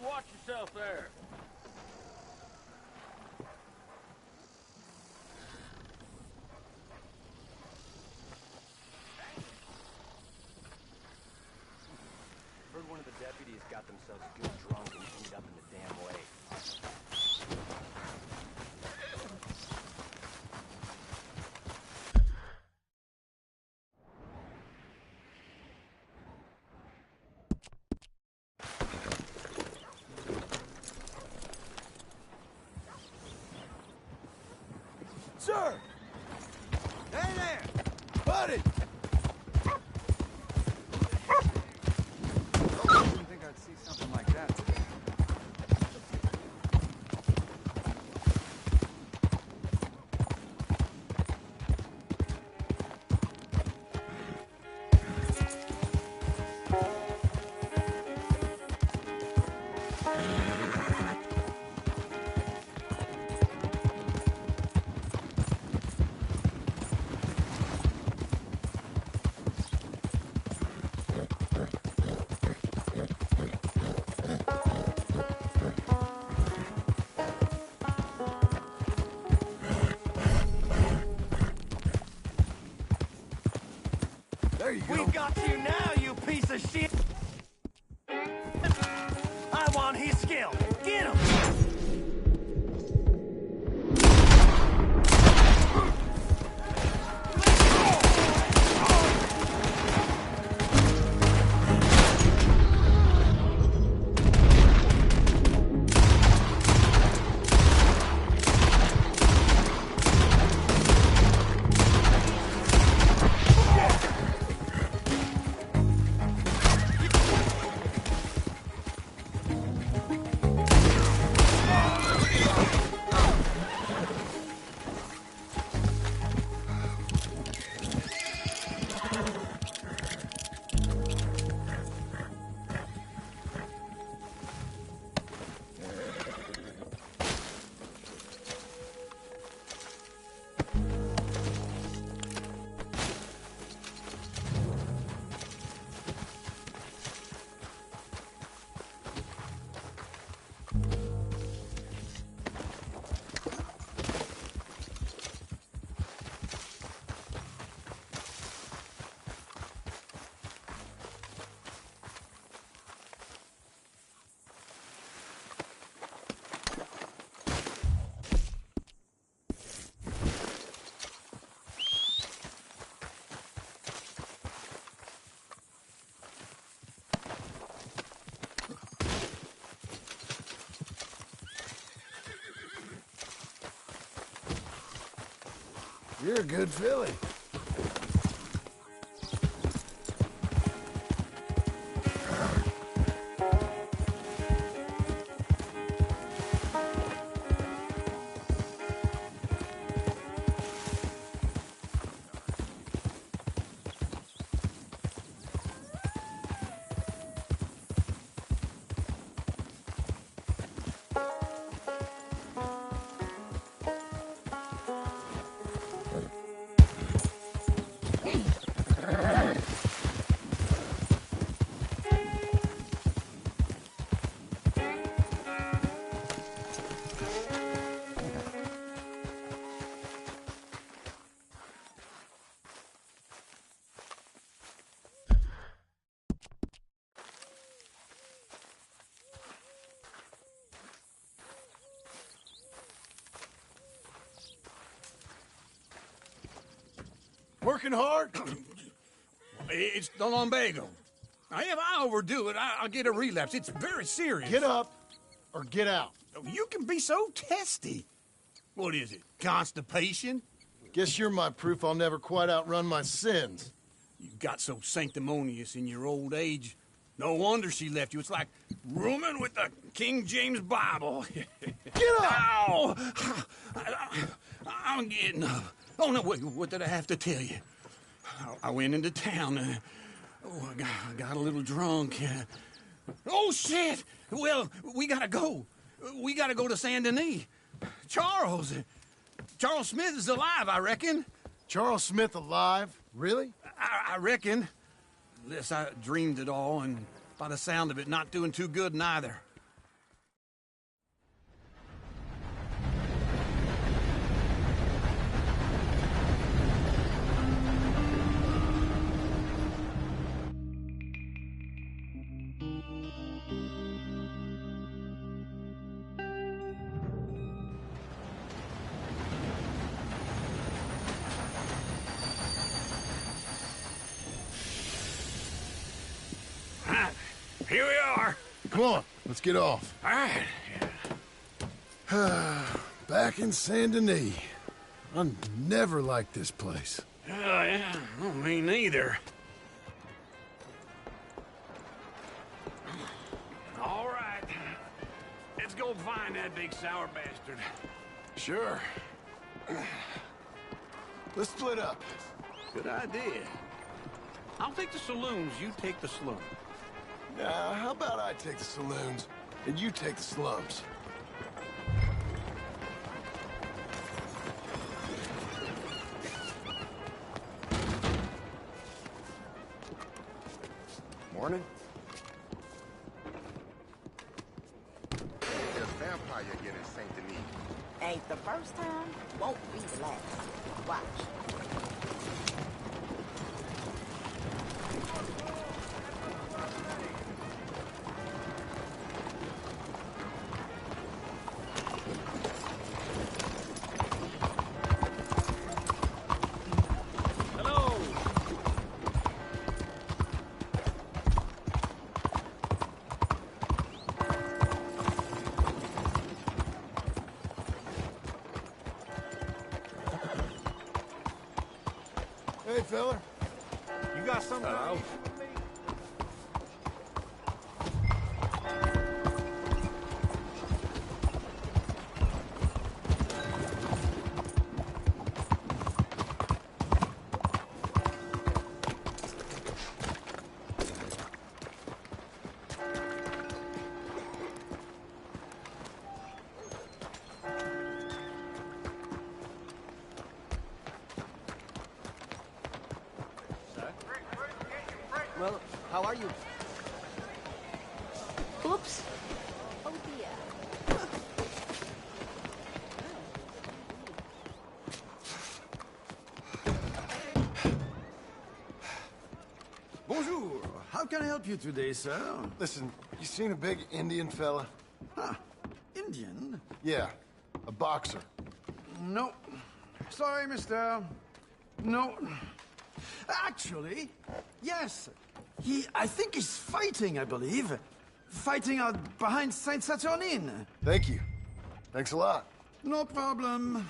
Watch yourself there. Heard one of the deputies got themselves good drunk and ended up in the damn lake. Sir! Hey there! Buddy! I didn't think I'd see something like that today. There you go. We got you now, you piece of shit! I want his skill! Get him! You're a good filly. Working hard? It's the lumbago. Now, if I overdo it, I'll get a relapse. It's very serious. Get up or get out. You can be so testy. What is it, constipation? Guess you're my proof I'll never quite outrun my sins. You got so sanctimonious in your old age. No wonder she left you. It's like rooming with the King James Bible. Get up! Ow! I'm getting up. Oh, no, wait, what did I have to tell you? I went into town. I got a little drunk. Oh, shit! Well, we gotta go. We gotta go to Saint Denis. Charles Smith is alive, I reckon. Charles Smith alive? Really? I reckon. Unless I dreamed it all, and by the sound of it, not doing too good neither. Here we are. Come on, let's get off. All right. Back in Saint Denis. I never liked this place. Yeah, well, me neither. All right. Let's go find that big sour bastard. Sure. Let's split up. Good idea. I'll take the saloons, you take the slum. Now, how about I take the saloons and you take the slums? Morning. There's a vampire again in Saint Denis. Ain't the first time, won't be the last. Watch. Hey, fella. You got something? Hello? Well, how are you? Oops. Oh dear. Bonjour. How can I help you today, sir? Listen, you seen a big Indian fella? Huh. Indian? Yeah, a boxer. No. Sorry, mister. No. Actually, yes. I think he's fighting, I believe. Fighting out behind Saint Saturnine. Thank you. Thanks a lot. No problem.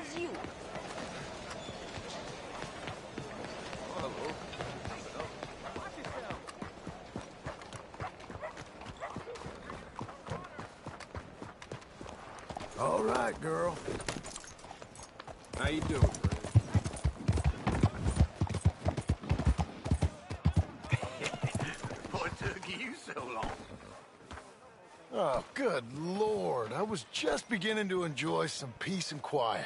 as you. All right, girl. How you doing, What took you so long? Oh, good Lord. I was just beginning to enjoy some peace and quiet.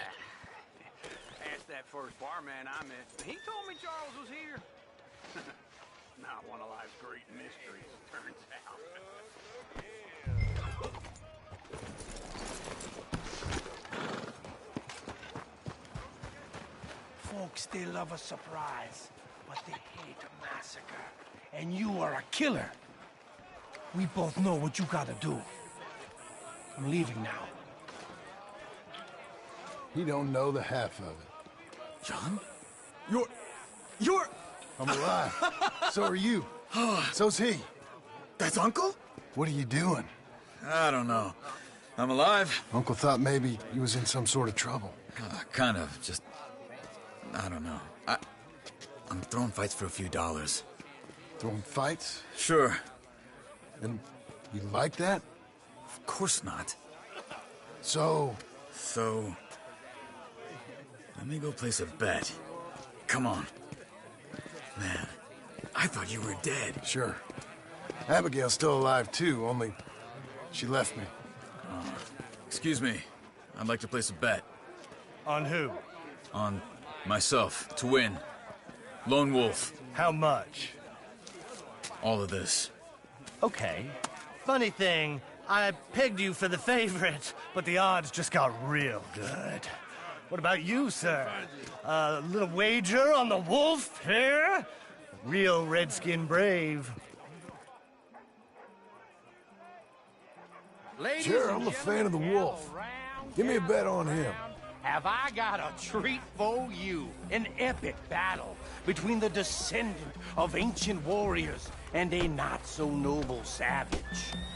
Asked that first barman I met. He told me Charles was here. Not one of life's great mysteries, turns out. Folks, they love a surprise, but they hate a massacre. And you are a killer. We both know what you gotta do. I'm leaving now. He don't know the half of it. John? You're... I'm alive. So are you. So's he. That's Uncle? What are you doing? I don't know. I'm alive. Uncle thought maybe he was in some sort of trouble. Kind of. Just... I don't know. I'm throwing fights for a few dollars. Throwing fights? Sure. And you like that? Of course not. So, let me go place a bet. Come on. Man, I thought you were dead. sure. Abigail's still alive too, only she left me. Excuse me. I'd like to place a bet. On who? On myself, to win. Lone Wolf. How much? All of this. Okay. Funny thing, I pegged you for the favorite, but the odds just got real good. What about you, sir? A little wager on the wolf here? Real redskin brave. Ladies Sure, and I'm a fan of the gentlemen, wolf. gather round, Give me a gather bet on him. round. Have I got a treat for you? An epic battle between the descendant of ancient warriors and a not-so-noble savage.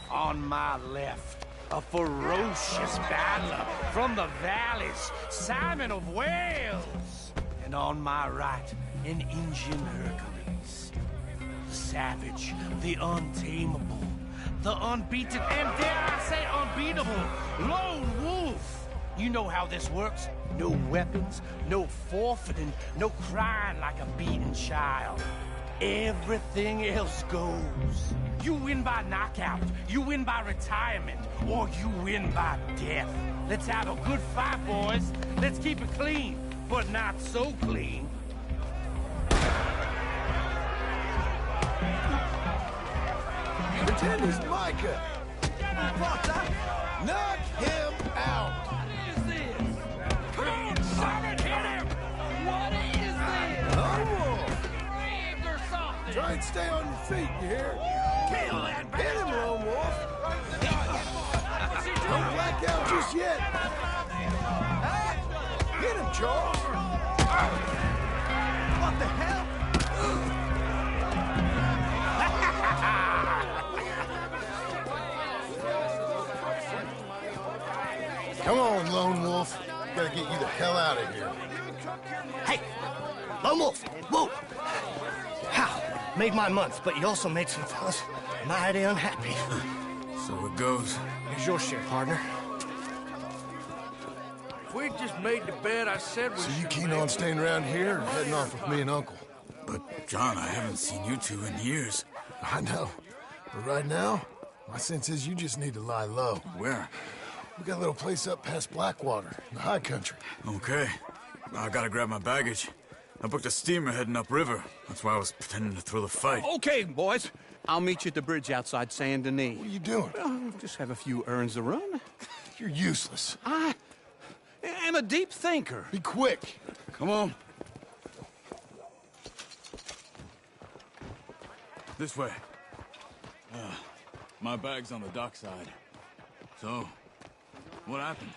On my left, a ferocious battler from the valleys, Simon of Wales. And on my right, an Indian Hercules. The savage, the untamable, the unbeaten, and dare I say unbeatable, Lone Wolf. You know how this works. No weapons, no forfeiting, no crying like a beaten child. Everything else goes. You win by knockout, you win by retirement, or you win by death. Let's have a good fight, boys. Let's keep it clean, but not so clean. Pretend he's Micah. Knock him out. Come on, Simon, hit him! What is this? Lone Wolf. Graves or something? Try and stay on your feet, you hear? Kill that Get him, Lone Wolf. Don't black out just yet. Get him, Charles. What the hell? Come on, Lone Wolf. Gotta get you the hell out of here. Hey, Lone Wolf, whoa! How? Made my month, but you also made some fellas mighty unhappy. So it goes. Here's your share, partner. If we just made the bed I said we So you should keen make, on staying around here or heading off with me and Uncle? But, John, I haven't seen you two in years. I know. But right now, my sense is you just need to lie low. Where? We got a little place up past Blackwater, in the high country. Okay. I gotta grab my baggage. I booked a steamer heading upriver. That's why I was pretending to throw the fight. Okay, boys. I'll meet you at the bridge outside Saint Denis. What are you doing? Just have a few errands to run. You're useless. I am a deep thinker. Be quick. Come on. This way. My bag's on the dockside. So, what happened?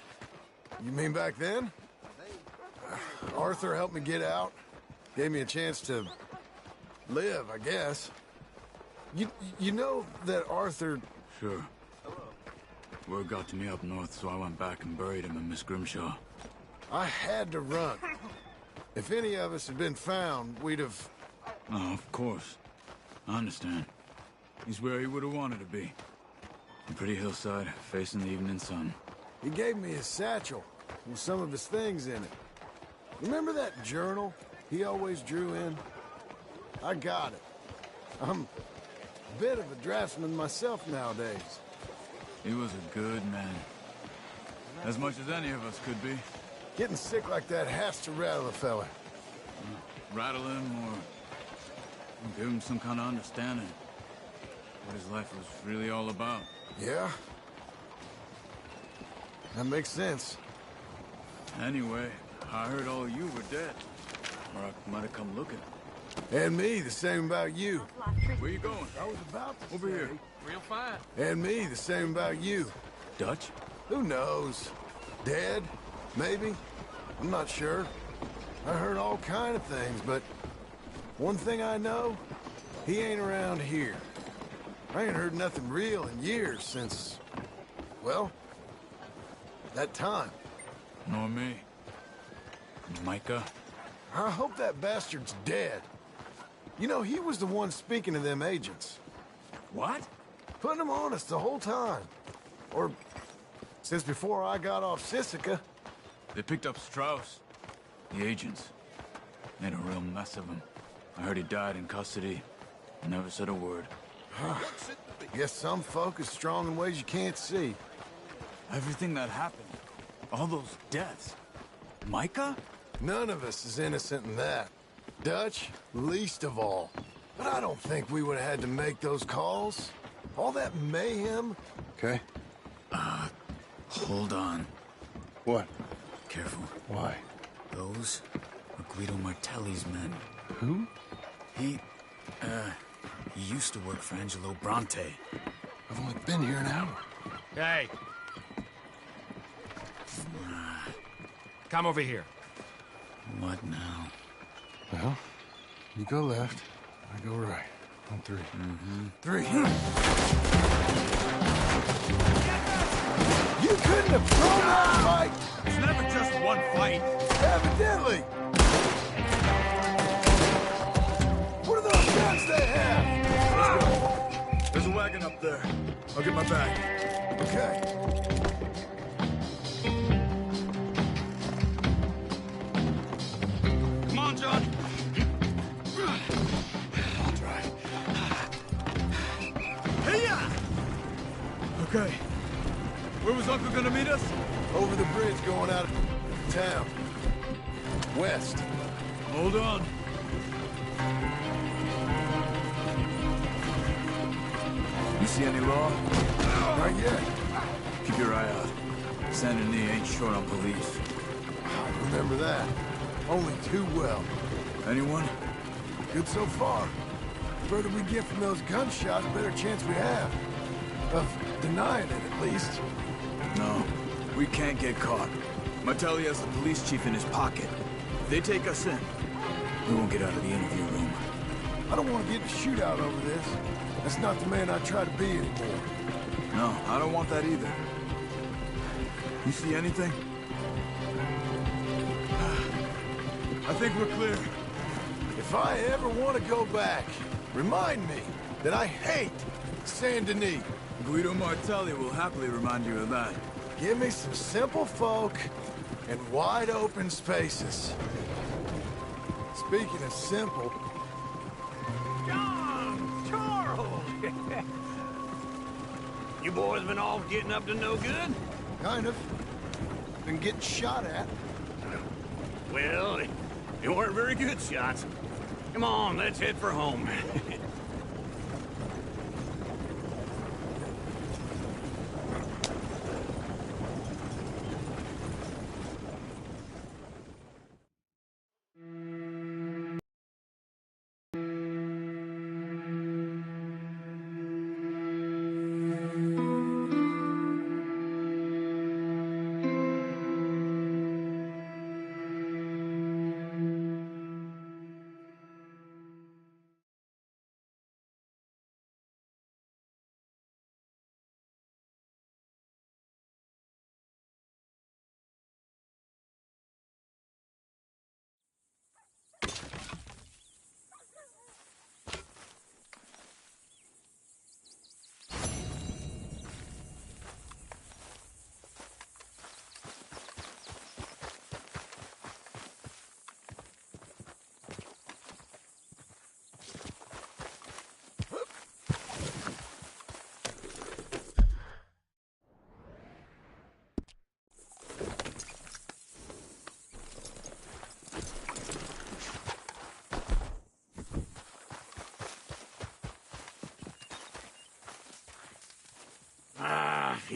You mean back then? Arthur helped me get out. Gave me a chance to live, I guess. You know that Arthur... Sure. Word got to me up north, so I went back and buried him in Miss Grimshaw. I had to run. If any of us had been found, we'd have... Oh, of course. I understand. He's where he would have wanted to be. A pretty hillside, facing the evening sun. He gave me his satchel with some of his things in it. Remember that journal he always drew in? I got it. I'm a bit of a draftsman myself nowadays. He was a good man. As much as any of us could be. Getting sick like that has to rattle a fella. Rattle him or give him some kind of understanding. What his life was really all about. Yeah? That makes sense. Anyway, I heard all you were dead. Or I might have come looking. And me, the same about you. Where you going? I was about to Over say. here. Real fine. And me, the same about you. Dutch? Who knows? Dead? Maybe? I'm not sure. I heard all kind of things, but one thing I know, he ain't around here. I ain't heard nothing real in years since, well, that time. Nor me. Micah? I hope that bastard's dead. You know, he was the one speaking to them agents. What? Putting them on us the whole time. Or since before I got off Sisika. They picked up Strauss. The agents. Made a real mess of him. I heard he died in custody. Never said a word. Guess some folk is strong in ways you can't see. Everything that happened. All those deaths. Micah? None of us is innocent in that. Dutch, least of all. But I don't think we would have had to make those calls. All that mayhem. Okay. Hold on. What? Careful. Why? Those were Guido Martelli's men. Who? He used to work for Angelo Bronte. I've only been here an hour. Hey. Come over here. What now? Well, you go left, I go right. On three. Three. You couldn't have thrown that fight! It's never just one fight. Evidently! What are those guns they have? Let's go. There's a wagon up there. I'll get my bag. Okay. Come on, John. I'll try. Hey-ya! Okay. Where was Uncle gonna meet us? Over the bridge going out of town. West. Hold on. You see any law? Not yet. Keep your eye out. Saint Denis ain't short on police. Remember that. Only too well. Anyone? Good so far. The further we get from those gunshots, the better chance we have. Of denying it, at least. No. We can't get caught. Martelli has the police chief in his pocket. If they take us in, we won't get out of the interview room. I don't want to get in a shootout over this. That's not the man I try to be anymore. No, I don't want that either. You see anything? I think we're clear. If I ever want to go back, remind me that I hate Saint Denis. Guido Martelli will happily remind you of that. Give me some simple folk and wide open spaces. Speaking of simple, John! Charles! You boys been off getting up to no good? kind of, been getting shot at. Well, they weren't very good shots. Come on, let's head for home.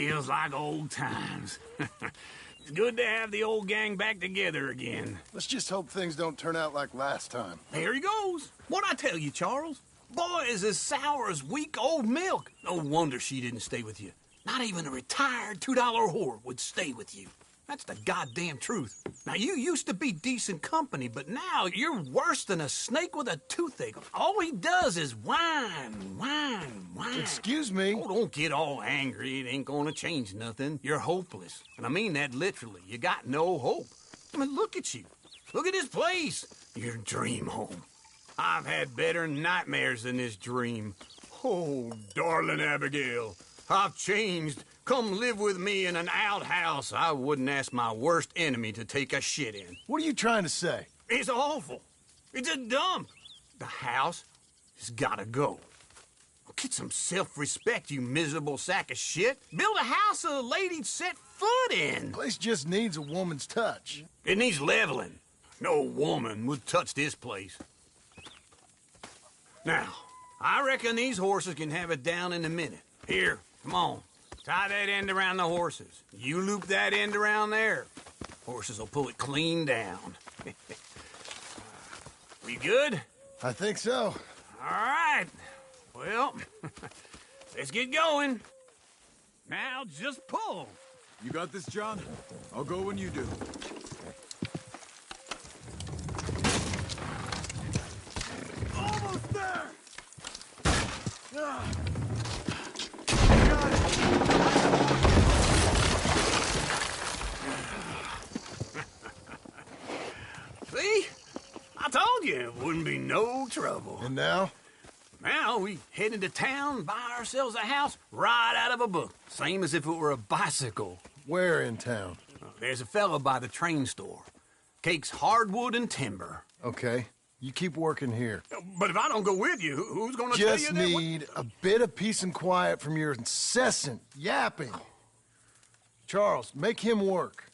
Feels like old times. It's good to have the old gang back together again. Let's just hope things don't turn out like last time. There he goes. What'd I tell you, Charles? Boy is as sour as week-old milk. No wonder she didn't stay with you. Not even a retired $2 whore would stay with you. That's the goddamn truth. Now, you used to be decent company, but now you're worse than a snake with a toothache. All he does is whine, whine, whine. Excuse me? Oh, don't get all angry. It ain't gonna change nothing. You're hopeless. And I mean that literally. You got no hope. I mean, look at you. Look at this place. Your dream home. I've had better nightmares than this dream. Oh, darling Abigail, I've changed. Come live with me in an outhouse I wouldn't ask my worst enemy to take a shit in. What are you trying to say? It's awful. It's a dump. The house has gotta go. Get some self-respect, you miserable sack of shit. Build a house a lady'd set foot in. Place just needs a woman's touch. It needs leveling. No woman would touch this place. Now, I reckon these horses can have it down in a minute. Here, come on. Tie that end around the horses. You loop that end around there. Horses will pull it clean down. We good? I think so. All right. Well, let's get going. Now just pull. You got this, John? I'll go when you do. Almost there! Ah. See? I told you it wouldn't be no trouble. And now? Now we head into town, buy ourselves a house right out of a book. Same as if it were a bicycle. Where in town? There's a fella by the train store. Cakes hardwood and timber. Okay. You keep working here. But if I don't go with you, who's gonna tell you Just that? need a bit of peace and quiet from your incessant yapping. Charles, make him work.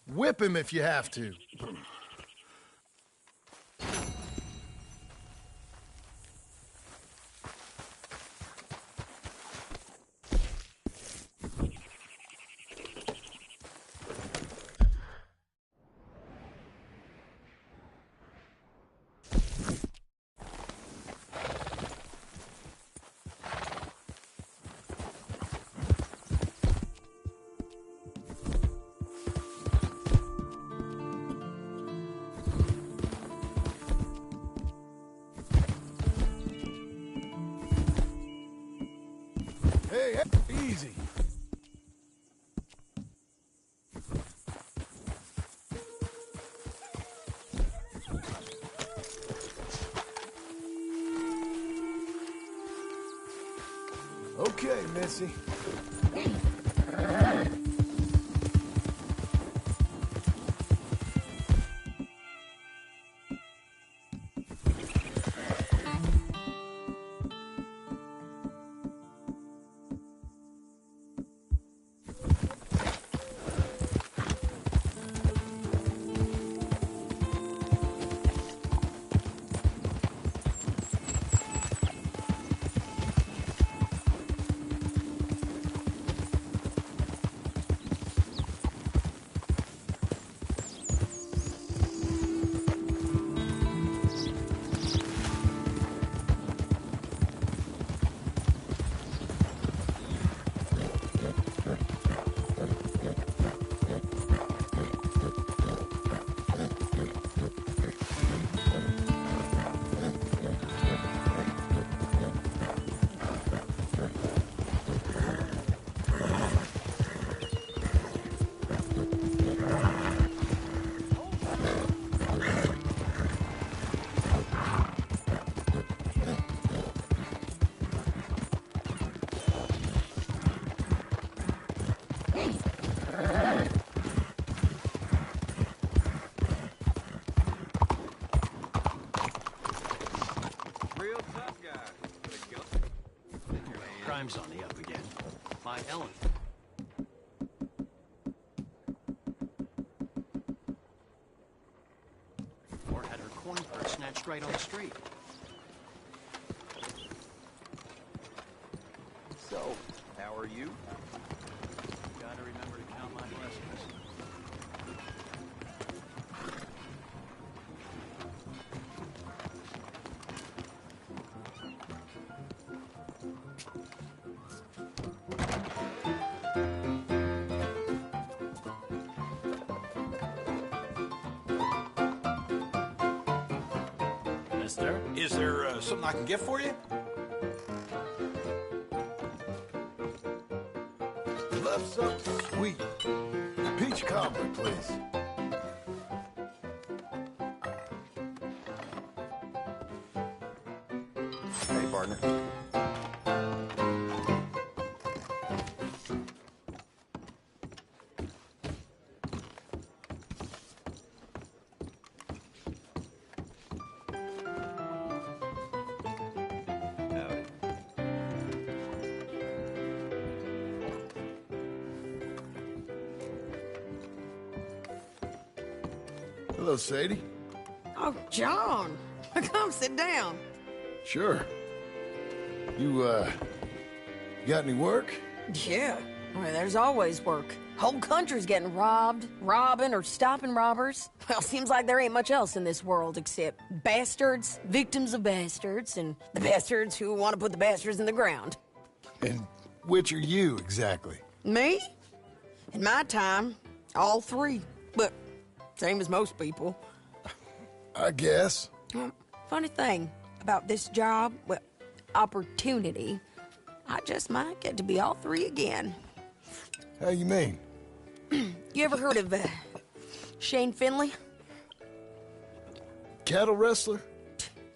Whip him if you have to. Hey, easy. Okay, Missy. Crime's on the up again. My Ellen. Or had her coin purse snatched right on the street. So, how are you? Try to remember to count my blessings. Mister? Is there something I can get for you? Love something sweet. Peach cobbler, please. Hey, partner. Hello, Sadie. Oh, John. Come sit down. Sure. You, got any work? Yeah. Well, there's always work. Whole country's getting robbed, robbing, or stopping robbers. Well, seems like there ain't much else in this world except bastards, victims of bastards, and the bastards who want to put the bastards in the ground. And which are you, exactly? Me? In my time, all three. But same as most people. I guess. Funny thing about this job, well, opportunity, I just might get to be all three again. How you mean? You ever heard of Shane Finley? Cattle wrestler?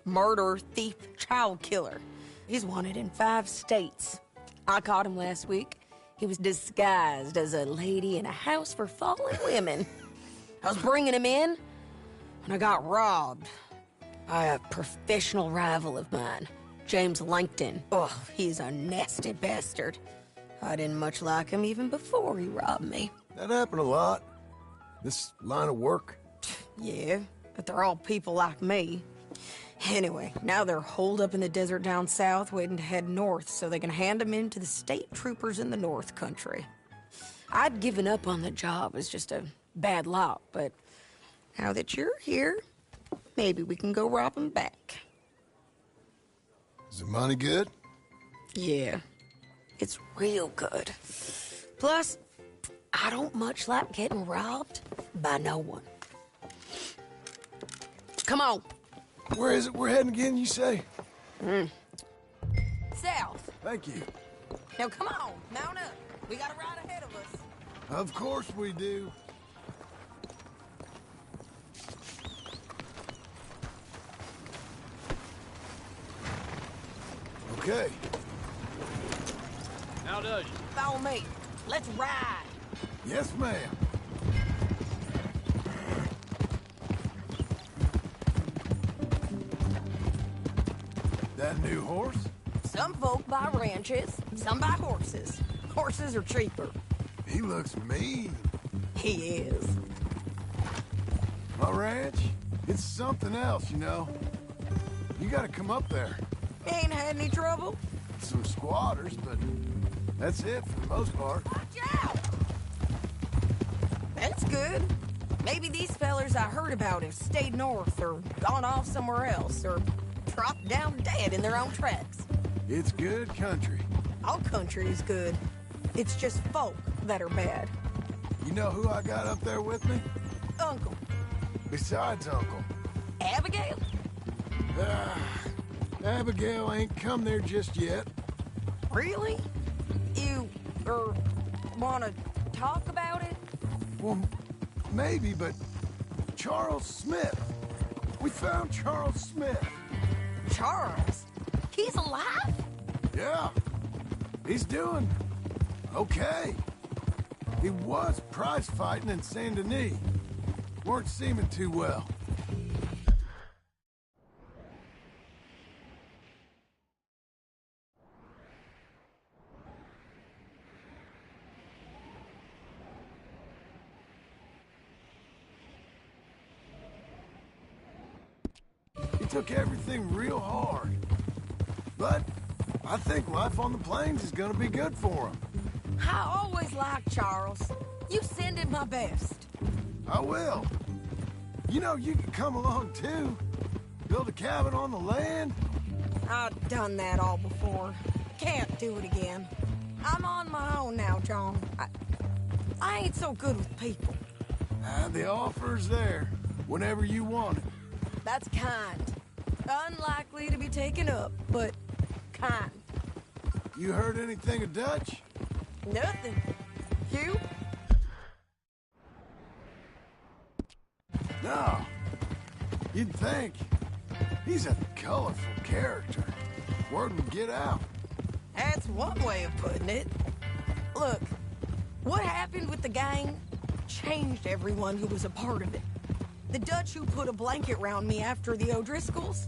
Murderer, thief, child killer. He's wanted in 5 states. I caught him last week. He was disguised as a lady in a house for fallen women. I was bringing him in, and I got robbed by a professional rival of mine, James Langton. Oh, he's a nasty bastard. I didn't much like him even before he robbed me. That happened a lot. This line of work. Yeah, but they're all people like me. Anyway, now they're holed up in the desert down south, waiting to head north so they can hand them in to the state troopers in the north country. I'd given up on the job as just a bad lot, but now that you're here, maybe we can go rob them back. Is the money good? Yeah, it's real good. Plus, I don't much like getting robbed by no one. Come on. Where is it we're heading again, you say? South. Thank you. Now come on, mount up. We got a ride ahead of us. Of course we do. Okay. How does you? Follow me. Let's ride. Yes, ma'am. That new horse? Some folk buy ranches, some buy horses. Horses are cheaper. He looks mean. He is. My ranch? It's something else, you know. You gotta come up there. Ain't had any trouble? Some squatters, but that's it for the most part. Watch out! That's good. Maybe these fellers I heard about have stayed north or gone off somewhere else or dropped down dead in their own tracks. It's good country. All country is good. It's just folk that are bad. You know who I got up there with me? Uncle. Besides Uncle. Abigail? Abigail ain't come there just yet. Really? You, wanna talk about it? Well, maybe, but Charles Smith. We found Charles Smith. Charles? He's alive? Yeah. He's doing okay. He was prize fighting in Saint Denis. Weren't seeming too well. He took everything real hard. But I think life on the plains is gonna be good for him. I always liked Charles. You send him my best. I will. You know, you can come along too. Build a cabin on the land. I've done that all before. Can't do it again. I'm on my own now, John. I ain't so good with people. The offer's there, whenever you want it. That's kind. Unlikely to be taken up, but kind. You heard anything of Dutch? Nothing. You? No. You'd think. He's a colorful character. Word would get out. That's one way of putting it. Look, what happened with the gang changed everyone who was a part of it. The Dutch who put a blanket round me after the O'Driscolls,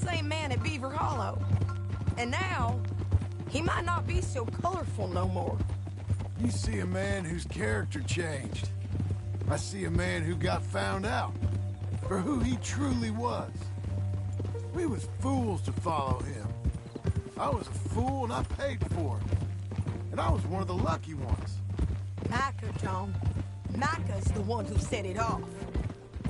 same man at Beaver Hollow. And now, he might not be so colorful no more. You see a man whose character changed. I see a man who got found out for who he truly was. We was fools to follow him. I was a fool and I paid for it. And I was one of the lucky ones. Micah, John. Micah's the one who set it off.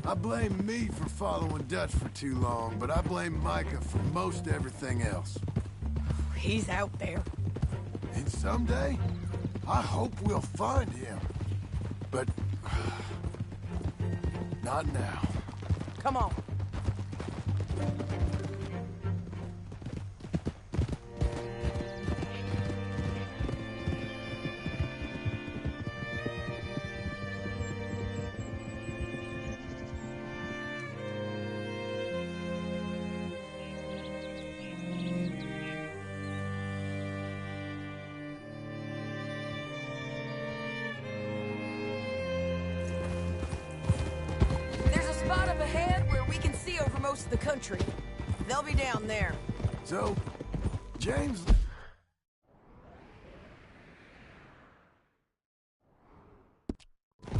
I blame me for following Dutch for too long, but I blame Micah for most everything else. He's out there. And someday, I hope we'll find him. But... not now. Come on. Spot up ahead where we can see over most of the country. They'll be down there. So, James...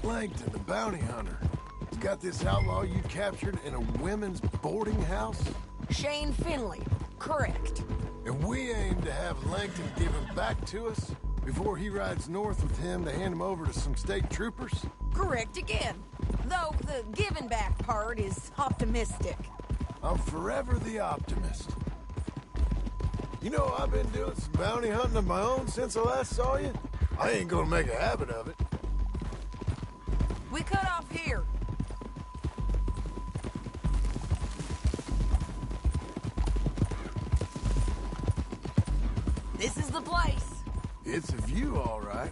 Langton, the bounty hunter. He's got this outlaw you captured in a women's boarding house? Shane Finley. Correct. And we aim to have Langton give him back to us before he rides north with him to hand him over to some state troopers? Correct again. Though the giving back part is optimistic. I'm forever the optimist. You know, I've been doing some bounty hunting of my own since I last saw you. I ain't gonna make a habit of it. We cut off here. This is the place. It's a view, all right.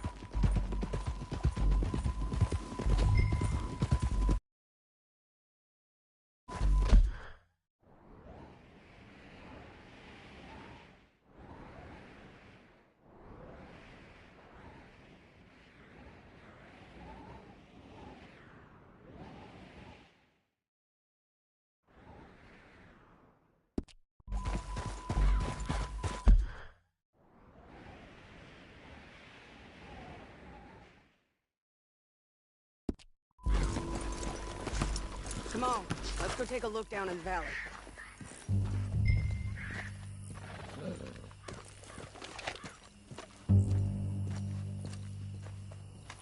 Come on, let's go take a look down in the valley.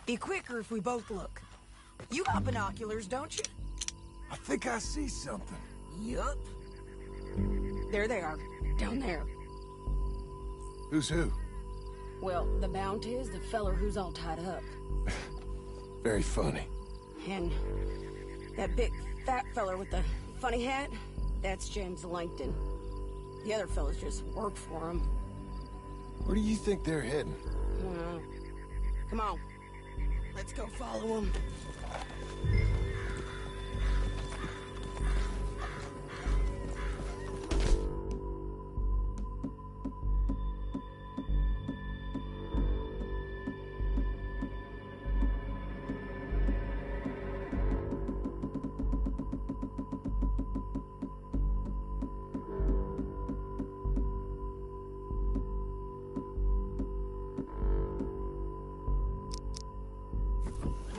Be quicker if we both look. You got binoculars, don't you? I think I see something. Yup. There they are, down there. Who's who? Well, the bounty is the feller who's all tied up. Very funny. And that big fat feller with the funny hat, that's James Langton. The other fellas just work for him. Where do you think they're heading? Come on. Let's go follow them.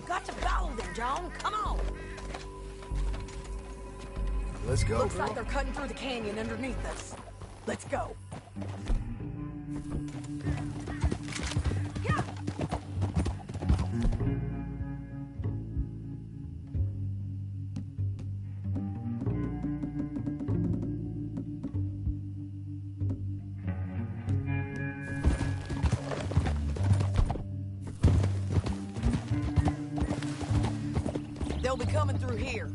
Got to follow them, John. Come on. Let's go, Looks girl. like they're cutting through the canyon underneath us. Let's go. Yeah. They'll be coming through here.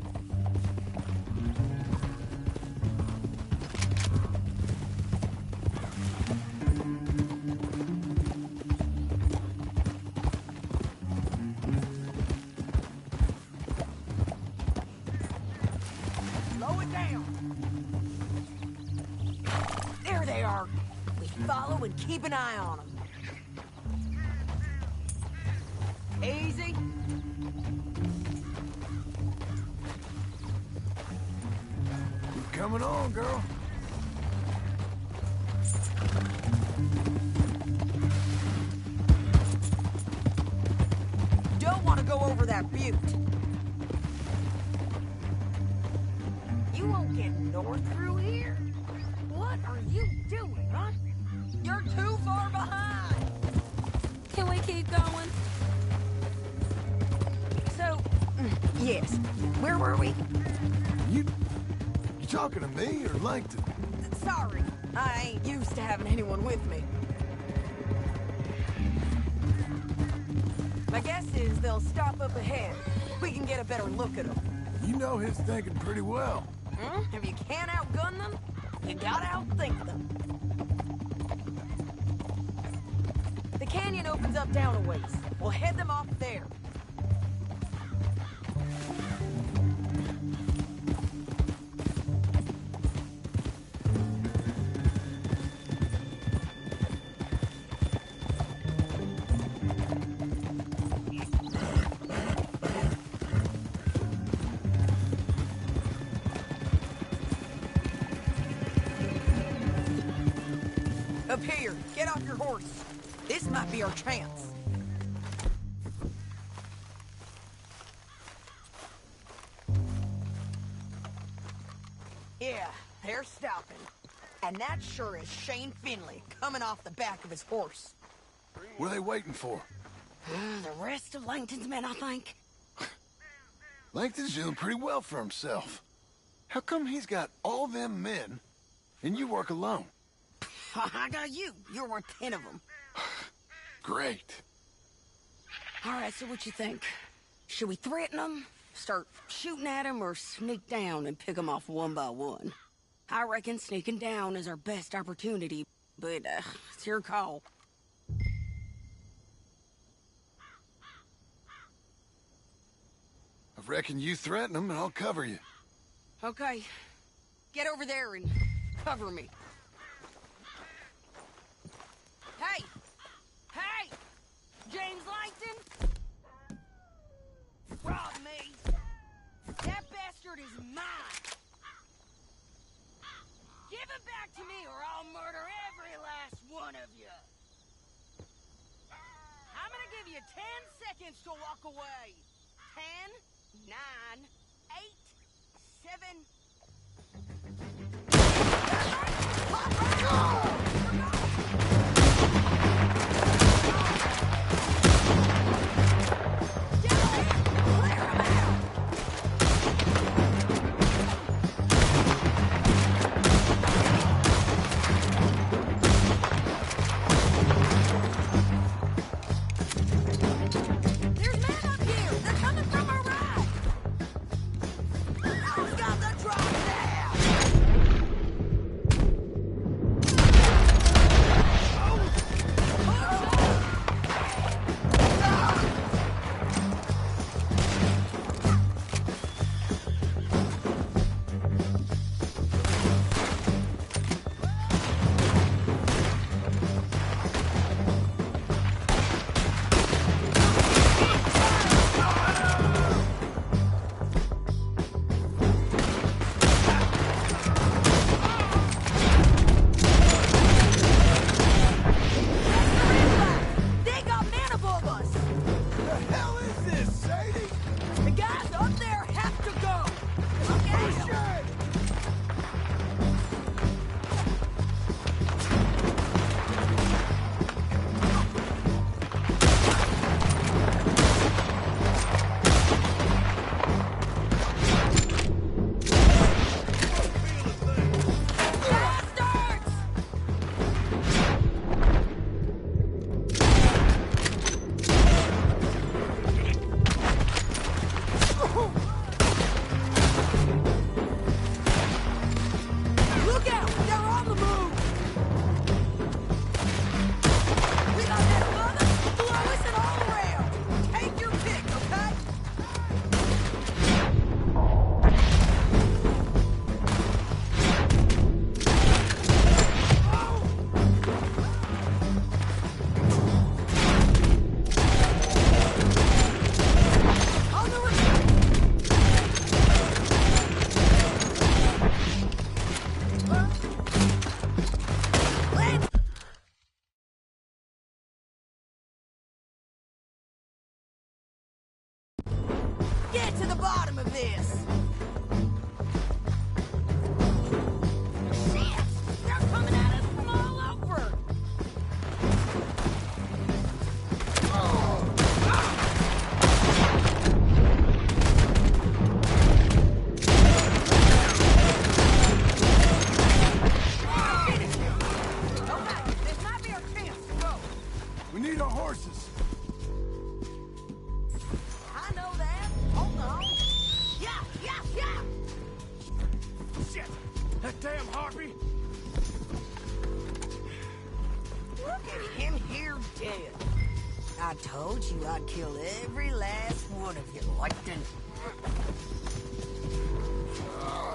Slow it down. There they are. We follow and keep an eye on them. Easy. Keep coming on, girl. over that butte. You won't get north through here? What are you doing, huh? You're too far behind. Can we keep going? So, yes. Where were we? You talking to me or Langton? Sorry. I ain't used to having anyone with me. My guess is they'll stop up ahead. We can get a better look at them. You know his thinking pretty well. If you can't outgun them, you gotta outthink them. The canyon opens up down a ways. We'll head them off there. Up here, get off your horse. This might be our chance. Yeah, they're stopping. And that sure is Shane Finley coming off the back of his horse. What are they waiting for? The rest of Langton's men, I think. Langton's doing pretty well for himself. How come he's got all them men, and you work alone? I got you. You're worth 10 of them. Great. All right, so what you think? Should we threaten them, start shooting at them, or sneak down and pick them off one by one? I reckon sneaking down is our best opportunity, but it's your call. I reckon you threaten them and I'll cover you. Okay. Get over there and cover me. Hey! Hey! James Langton? Rob me! That bastard is mine! Give it back to me or I'll murder every last one of you! I'm gonna give you 10 seconds to walk away. 10, 9, 8, There's men up here! They're coming from our right! Who's got the drop there? bottom of this. Shit! They're coming at us from all over. Okay, this might be our chance to go. We need our horses. I know that. Hold on. Yeah! Shit! That damn harpy! Look at him here dead. I told you I'd kill every last one of you, Lightning.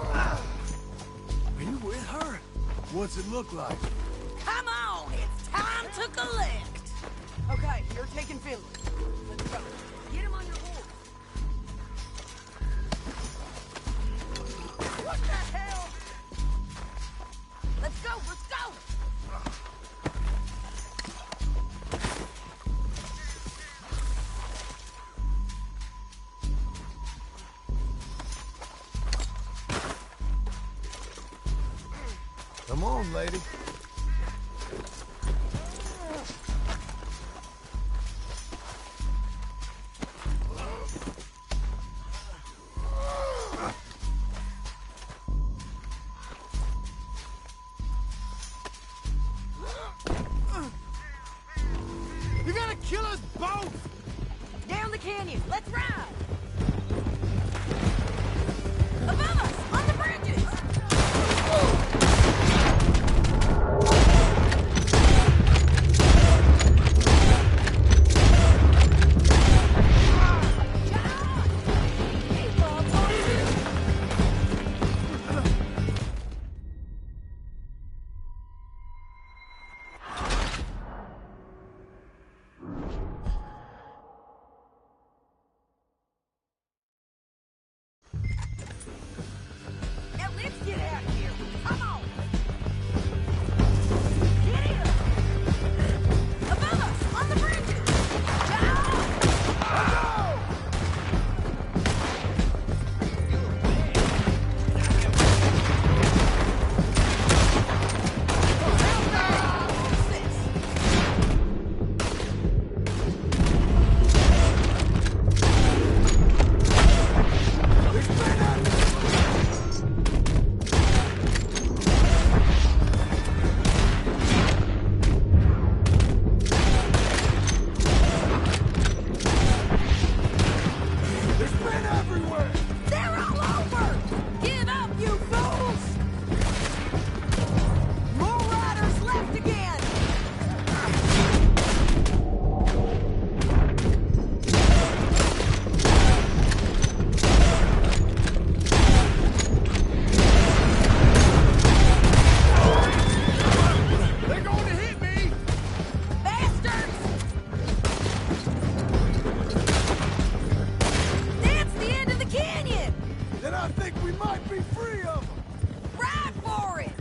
Are you with her? What's it look like? Come on, it's time to collect. Okay, you're taking Finley. Let's go. Get him on your horse. What the hell? Let's go, let's go. Come on, lady. You're gonna kill us both! Down the canyon, let's ride. Above us, on the bridges. Now let's get out of here. Come on. Get in. Above us, on the bridges. They're all over! Give up, you fools! More riders left again! They're going to hit me! Bastards! That's the end of the canyon! Then I think we might be free of them. Ride for it!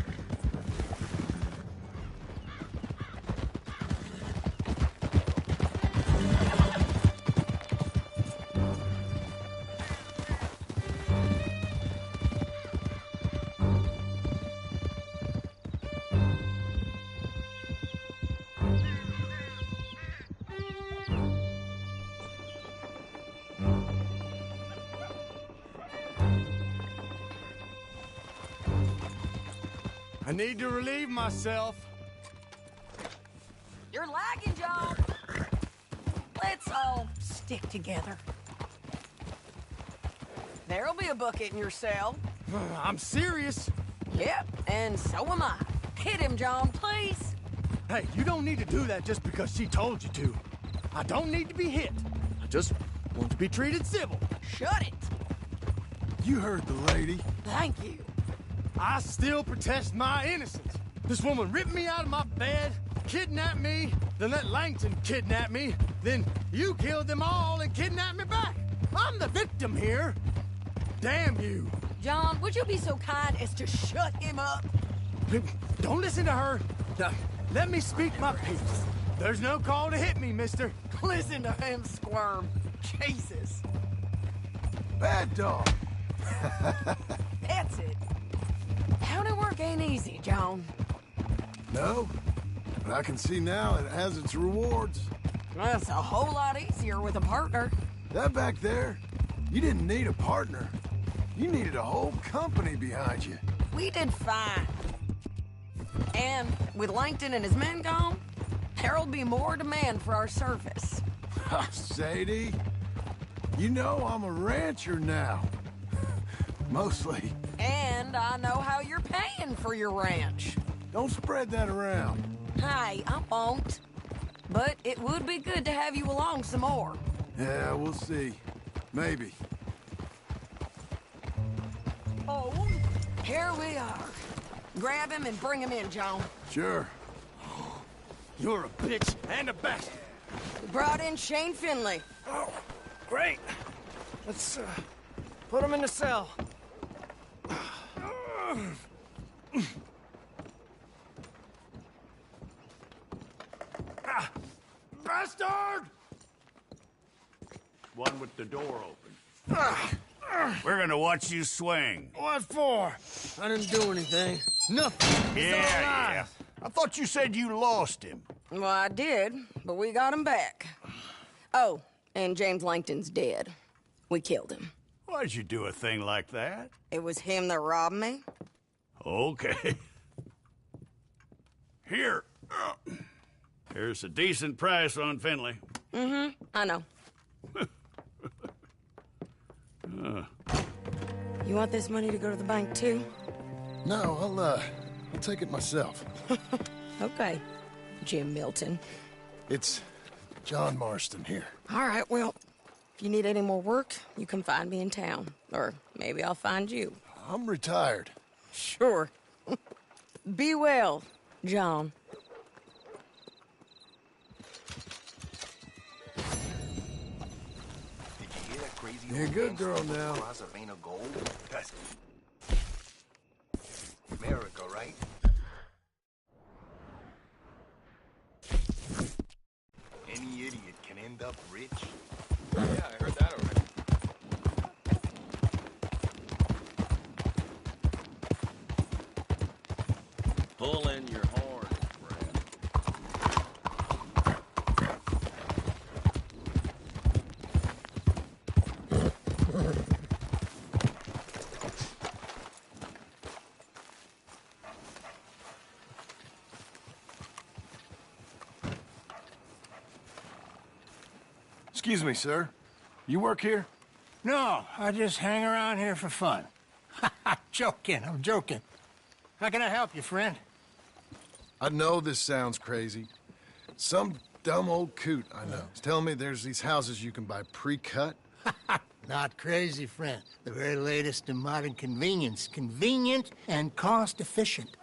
I need to relieve myself. You're lagging, John. Let's all stick together. There'll be a bucket in your cell. I'm serious. Yep, and so am I. Hit him, John, please. Hey, you don't need to do that just because she told you to. I don't need to be hit. I just want to be treated civil. Shut it. You heard the lady. Thank you. I still protest my innocence. This woman ripped me out of my bed, kidnapped me, then let Langton kidnap me, then you killed them all and kidnapped me back. I'm the victim here. Damn you. John, would you be so kind as to shut him up? Don't listen to her. Let me speak my piece. There's no call to hit me, mister. Listen to him squirm. Jesus. Bad dog. That's it. County work ain't easy, John. No, but I can see now it has its rewards. Well, it's a whole lot easier with a partner. That back there, you didn't need a partner. You needed a whole company behind you. We did fine. And with Langton and his men gone, there'll be more demand for our service. Sadie, you know I'm a rancher now. Mostly. And I know how you're paying for your ranch. Don't spread that around. Hey, I won't. But it would be good to have you along some more. Yeah, we'll see. Maybe. Oh, here we are. Grab him and bring him in, John. Sure. You're a bitch and a bastard. We brought in Shane Finley. Oh, great. Let's put him in the cell. Bastard! One with the door open. We're gonna watch you swing. What for? I didn't do anything. Nothing. He's Yeah. I thought you said you lost him. Well, I did, but we got him back. Oh, and James Langton's dead. We killed him. Why'd you do a thing like that? It was him that robbed me. Okay. Here. Here's a decent price on Finley. I know. You want this money to go to the bank, too? No, I'll take it myself. Okay, Jim Milton. It's John Marston here. All right, well, if you need any more work, you can find me in town. Or maybe I'll find you. I'm retired. Sure. Be well, John. Did you hear that crazy You're a old good gangster girl with a now. cross of vein of gold? That's America, right? Any idiot can end up rich. Yeah, I heard that already. Pull in your horn, friend. Excuse me, sir. You work here? No, I just hang around here for fun. I'm joking. How can I help you, friend? I know this sounds crazy. Some dumb old coot I know is telling me there's these houses you can buy pre-cut. Not crazy, friend. The very latest in modern convenience. Convenient and cost-efficient.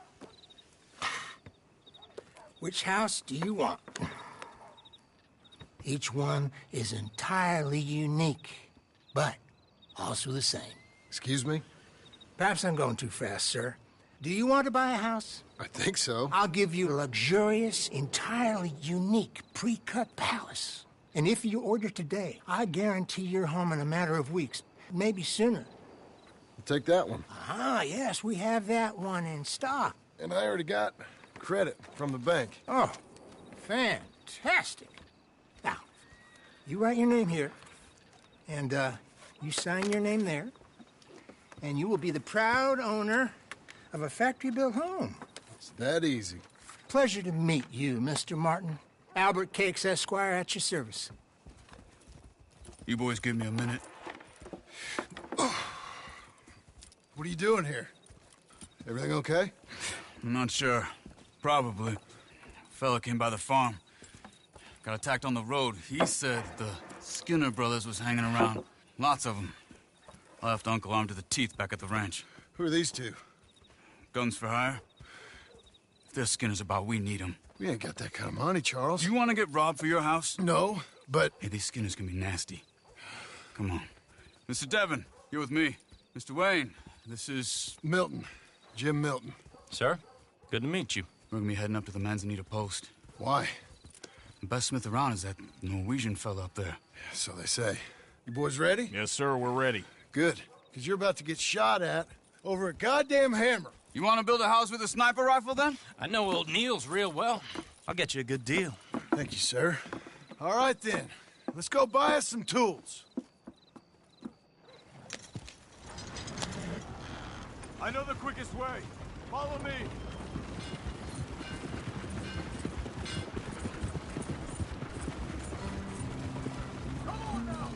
Which house do you want? Each one is entirely unique, but also the same. Excuse me? Perhaps I'm going too fast, sir. Do you want to buy a house? I think so. I'll give you a luxurious, entirely unique pre-cut palace. And if you order today, I guarantee you're home in a matter of weeks, maybe sooner. I'll take that one. Ah, yes, we have that one in stock. And I already got credit from the bank. Oh, fantastic. Now, you write your name here, and you sign your name there, and you will be the proud owner of a factory-built home. It's that easy. Pleasure to meet you, Mr. Martin. Albert Cakes, Esquire, at your service. You boys give me a minute. What are you doing here? Everything okay? I'm not sure. Probably. Fella came by the farm. Got attacked on the road. He said the Skinner brothers was hanging around. Lots of them. I left Uncle armed to the teeth back at the ranch. Who are these two? Guns for hire? If they're Skinner's about, we need them. We ain't got that kind of money, Charles. You want to get robbed for your house? No, but... Hey, these Skinners can be nasty. Come on. Mr. Devon, you're with me. Mr. Wayne, this is... Milton. Jim Milton. Sir, good to meet you. We're gonna be heading up to the Manzanita post. Why? The best smith around is that Norwegian fella up there. So they say. You boys ready? Yes, sir, we're ready. Good, because you're about to get shot at over a goddamn hammer. You want to build a house with a sniper rifle, then? I know old Neil's real well. I'll get you a good deal. Thank you, sir. All right, then. Let's go buy us some tools. I know the quickest way. Follow me. Come on now.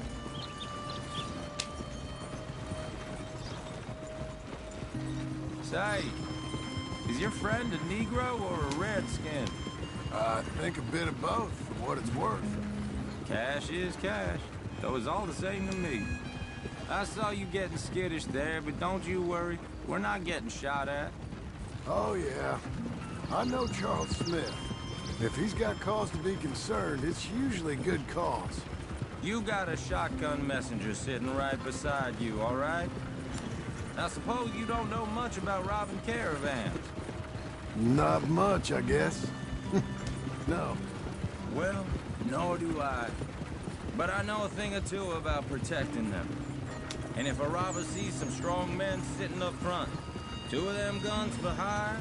Say, is your friend a Negro or a Redskin? I think a bit of both, for what it's worth. Cash is cash, though it's all the same to me. I saw you getting skittish there, but don't you worry. We're not getting shot at. Oh, yeah. I know Charles Smith. If he's got cause to be concerned, it's usually good cause. You got a shotgun messenger sitting right beside you, all right? I suppose you don't know much about robbing caravans. Not much, I guess. No. Well, nor do I. But I know a thing or two about protecting them. And if a robber sees some strong men sitting up front, 2 of them guns for hire,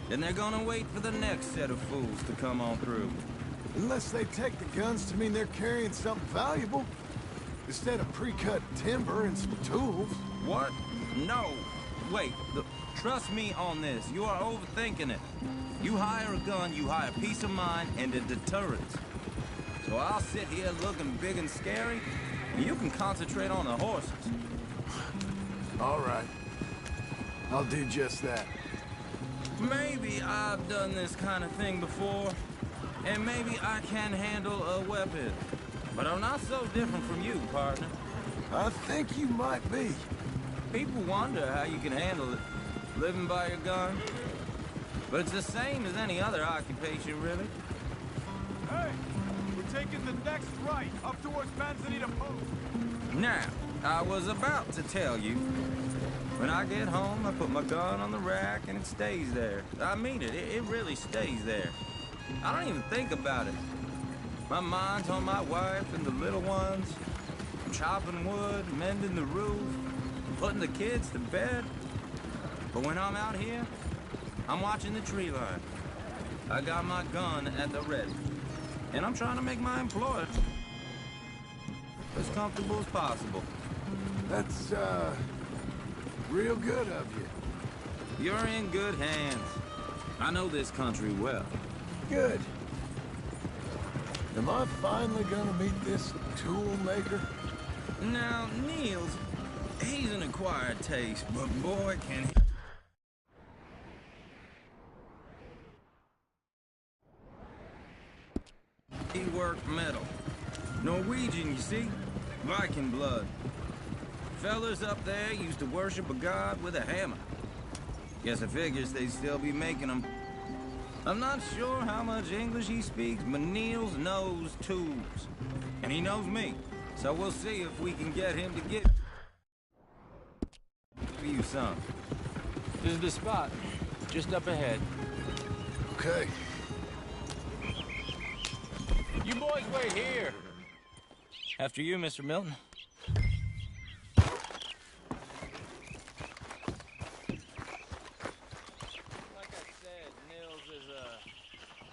then they're gonna wait for the next set of fools to come on through. Unless they take the guns to mean they're carrying something valuable. Instead of pre-cut timber and some tools. What? No. Wait, trust me on this. You are overthinking it. You hire a gun, you hire peace of mind and a deterrent. So I'll sit here looking big and scary, and you can concentrate on the horses. All right. I'll do just that. Maybe I've done this kind of thing before, and maybe I can handle a weapon. But I'm not so different from you, partner. I think you might be. People wonder how you can handle it, living by your gun. But it's the same as any other occupation, really. Hey, we're taking the next right, up towards Manzanita Post. Now, I was about to tell you. When I get home, I put my gun on the rack and it stays there. I mean it, it really stays there. I don't even think about it. My mind's on my wife and the little ones. I'm chopping wood, mending the roof, putting the kids to bed. But when I'm out here, I'm watching the tree line. I got my gun at the ready. And I'm trying to make my employer as comfortable as possible. That's, real good of you. You're in good hands. I know this country well. Good. Am I finally gonna meet this tool maker? Now, Niels, he's an acquired taste, but boy, can he work metal. Norwegian, you see? Viking blood. Fellas up there used to worship a god with a hammer. Guess I figures they'd still be making them. I'm not sure how much English he speaks, but Niels knows tools. And he knows me. So we'll see if we can get him to give you some. This is the spot. Just up ahead. Okay. You boys wait here. After you, Mr. Milton.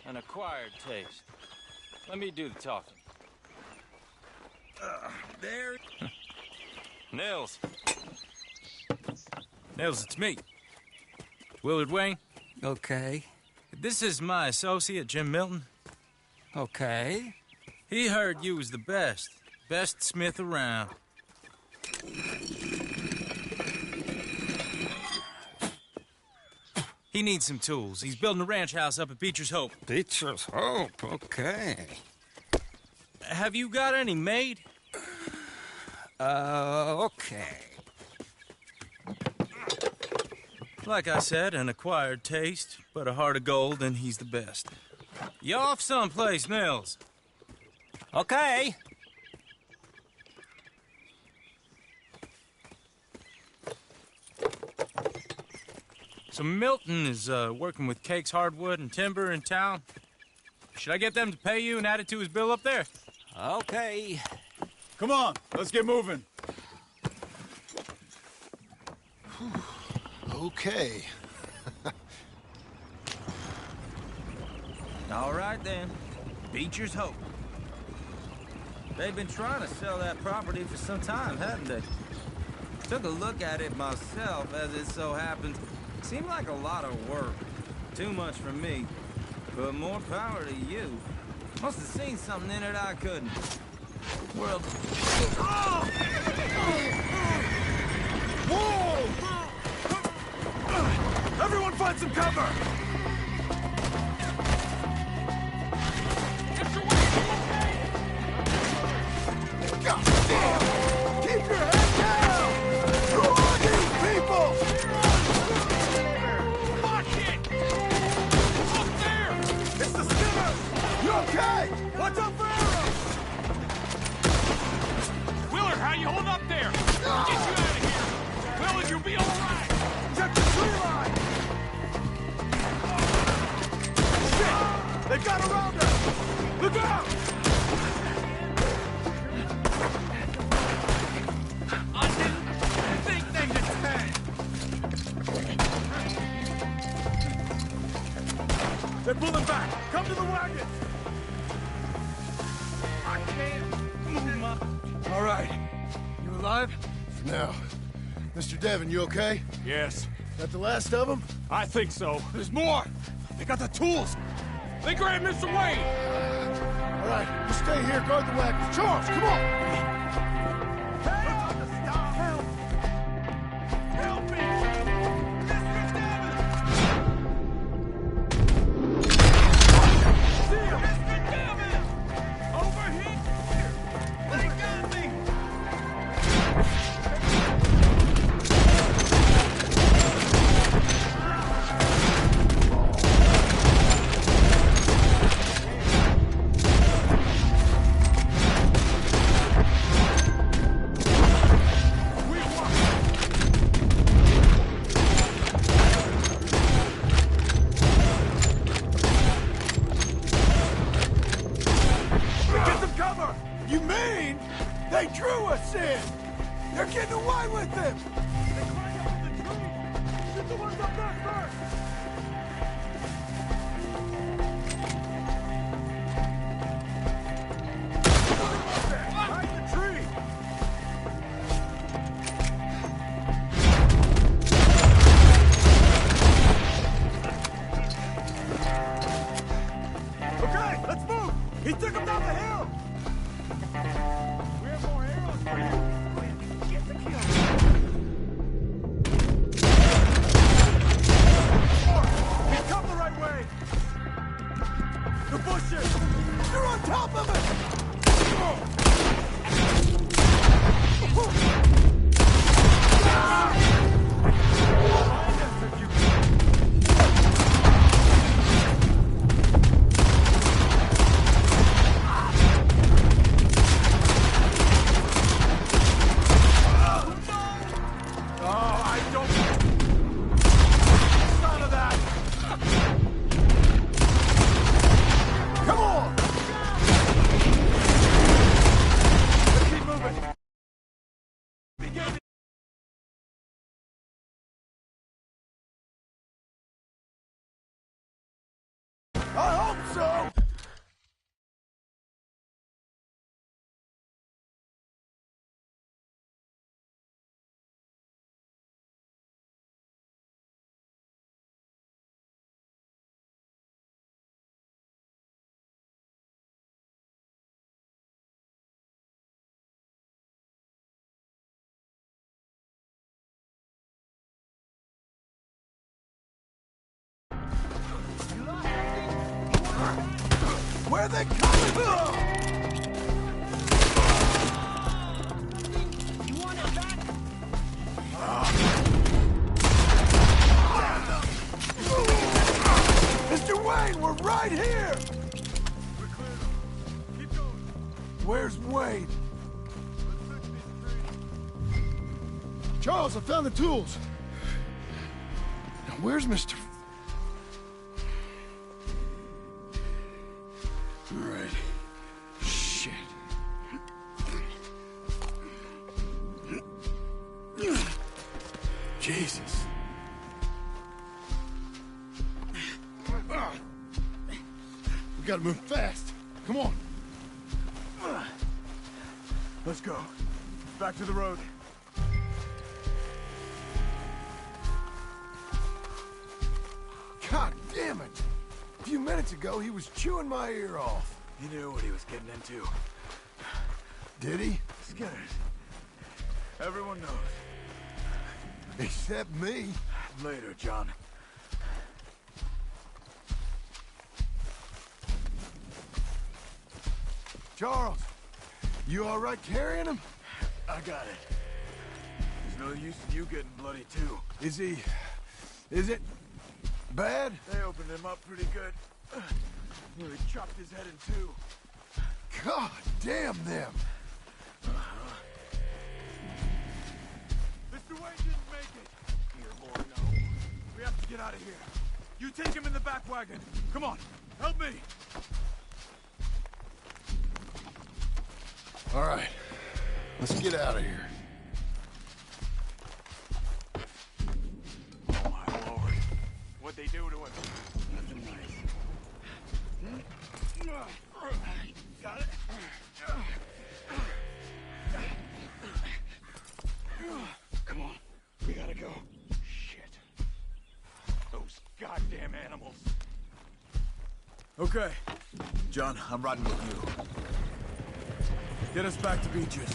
An acquired taste. Let me do the talking. There. Nils. Nils, it's me. Willard Wayne. Okay. This is my associate, Jim Milton. Okay. He heard you was the best. Best smith around. He needs some tools. He's building a ranch house up at Beecher's Hope. Beecher's Hope, okay. Have you got any made? Okay. Like I said, an acquired taste, but a heart of gold, and he's the best. You off someplace, Nils? Okay. So Milton is working with Cakes Hardwood and Timber in town. Should I get them to pay you and add it to his bill up there? Okay. Come on, let's get moving. Okay. All right, then. Beecher's hope. They've been trying to sell that property for some time, haven't they? Took a look at it myself, as it so happens. Seemed like a lot of work. Too much for me. But more power to you. Must have seen something in it I couldn't. Well... Oh! Whoa! Everyone find some cover! God damn! Keep your head down! Who are these people? Watch it! Up there! It's the Skinners! You okay? Watch out for arrows! Willard, how you hold up there? We'll get you out of here! Willard, you'll be all right! Check the tree line! Shit! They've got around us! Look out! I didn't think they could stand! They're pulling back! Come to the wagon! I can't move my... All right. You alive? For now. Mr. Devon, you okay? Yes. That the last of them? I think so. There's more! They got the tools! They grabbed Mr. Wayne! All right, you stay here, guard the wagon. Charles, come on! Help! Help me! Mr. Devon! See him! Mr. Devon! Over here! They got me! Get some cover! You mean they drew us in? They're getting away with it! They climbed up in the trees! Shoot the ones up there first! Behind the tree! Okay, let's move! He took him down the hill! We have more arrows for you! Get the kill! He's come the right way! The bushes! You're on top of it! Find us if you can! Oh, I don't... Son of that! Come on! Let's keep moving! Begin. I hope so! Where are they coming from? You want it back? Mr. Wayne, we're right here! We're clear though. Keep going. Where's Wayne? Let's fix these trees. Charles, I found the tools. Now, where's Mr. All right. Shit. Jesus. gotta move fast. Come on. Let's go. Back to the road. God damn it! A few minutes ago, he was chewing my ear off. He knew what he was getting into. Did he? Skinners. Everyone knows. Except me. Later, John. Charles, you all right carrying him? I got it. There's no use in you getting bloody, too. Is it bad? They opened him up pretty good. Nearly chopped his head in two. God damn them! Mr. Wayne didn't make it. Here, boy, no. We have to get out of here. You take him in the back wagon. Come on, help me. All right, let's get out of here. Oh, my Lord. What'd they do to him? Nothing nice. Got it? Come on, we gotta go. Shit. Those goddamn animals. Okay. John, I'm riding with you. Get us back to Beecher's.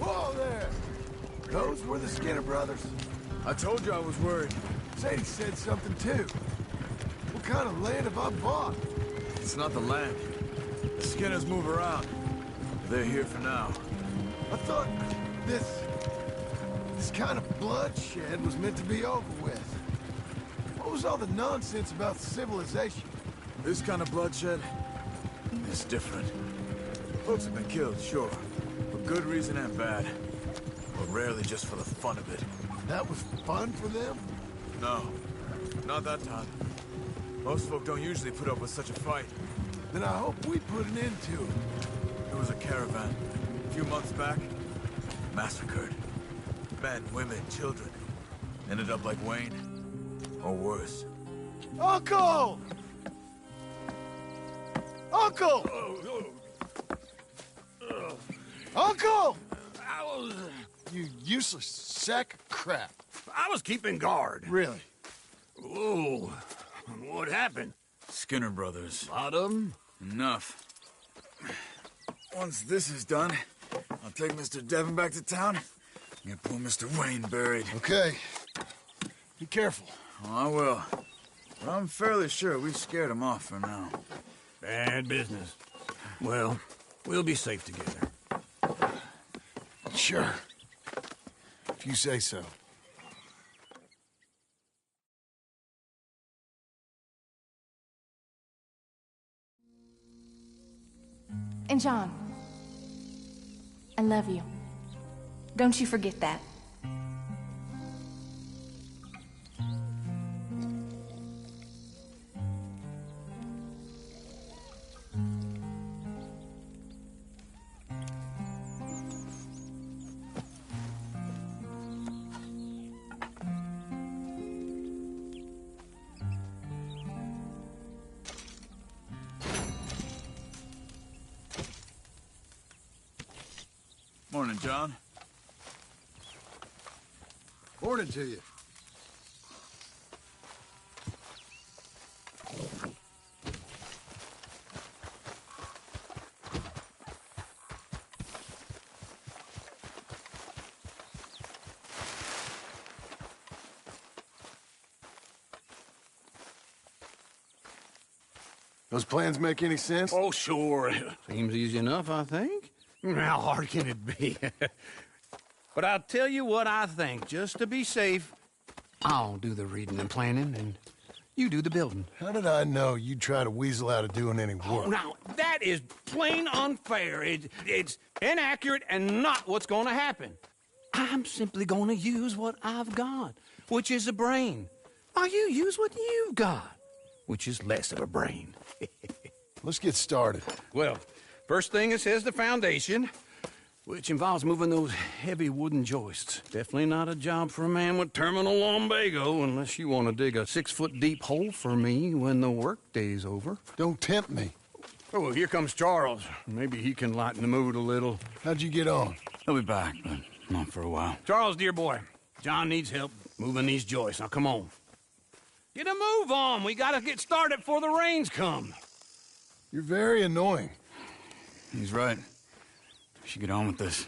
Whoa there! Those were the Skinner brothers. I told you I was worried. Sadie said something too. What kind of land have I bought? It's not the land. The Skinners move around. They're here for now. I thought this kind of bloodshed was meant to be over with. What was all the nonsense about civilization? This kind of bloodshed is different. Folks have been killed, sure. For good reason and bad. But rarely just for the fun of it. That was fun for them? No. Not that time. Most folk don't usually put up with such a fight. Then I hope we put an end to it. There was a caravan. A few months back. Massacred. Men, women, children. Ended up like Wayne. Or worse. Uncle! Uncle! Uncle! You useless sack of crap. I was keeping guard. Really? Whoa. What happened? Skinner brothers. A lot of them? Enough. Once this is done, I'll take Mr. Devon back to town and get poor Mr. Wayne buried. Okay. Be careful. Oh, I will. But I'm fairly sure we scared him off for now. Bad business. Well, we'll be safe together. Sure. If you say so. And John, I love you. Don't you forget that. Morning, John. Morning to you. Those plans make any sense? Oh, sure. Seems easy enough, I think. How hard can it be? But I'll tell you what I think, just to be safe. I'll do the reading and planning, and you do the building. How did I know you'd try to weasel out of doing any work? Oh, now, that is plain unfair. It's inaccurate and not what's going to happen. I'm simply going to use what I've got, which is a brain. Now, you use what you've got, which is less of a brain. Let's get started. Well, first thing it says the foundation. which involves moving those heavy wooden joists. Definitely not a job for a man with terminal lumbago, unless you want to dig a 6-foot deep hole for me when the workday's over. Don't tempt me. Oh, here comes Charles. Maybe he can lighten the mood a little. How'd you get on? He'll be back, but not for a while. Charles, dear boy, John needs help moving these joists. Now, come on. Get a move on. We gotta get started before the rains come. You're very annoying. He's right. We should get on with this.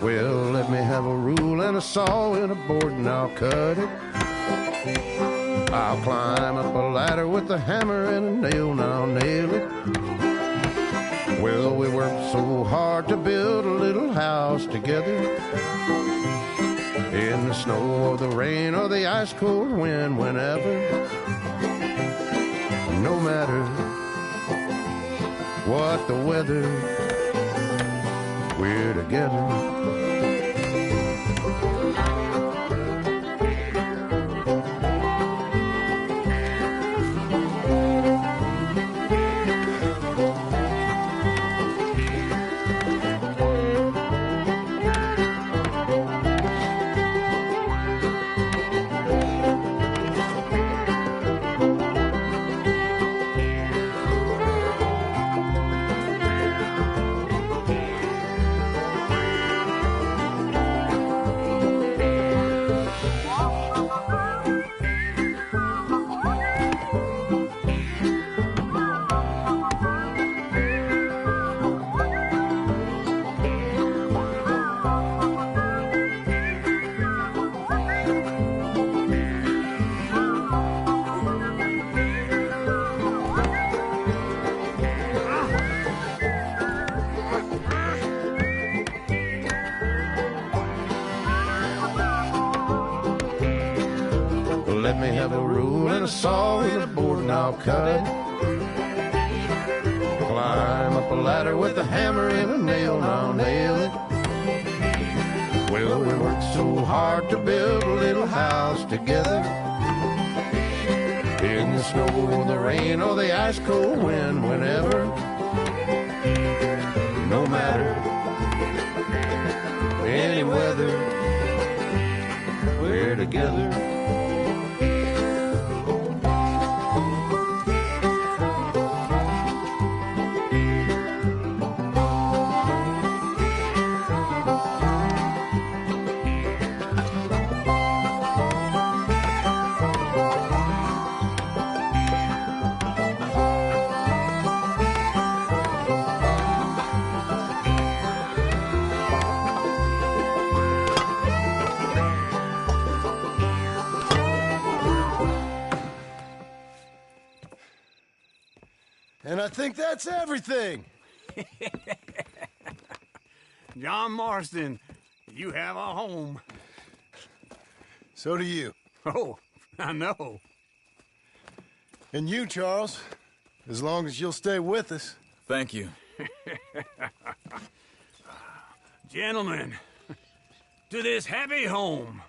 Well, let me have a rule and a saw and a board and I'll cut it. I'll climb up a ladder with a hammer and a nail and I'll nail it. Well, we worked so hard to build a little house together. In the snow or the rain or the ice cold wind, whenever. No matter what the weather, we're together. Let me have a rule and a saw and a board and I'll cut it. Climb up a ladder with a hammer and a nail and I'll nail it. Well, we worked so hard to build a little house together. In the snow or the rain or the ice cold wind, whenever. No matter any weather, we're together. And I think that's everything. John Marston, you have a home. So do you. Oh, I know. And you, Charles, as long as you'll stay with us. Thank you. Gentlemen, to this happy home.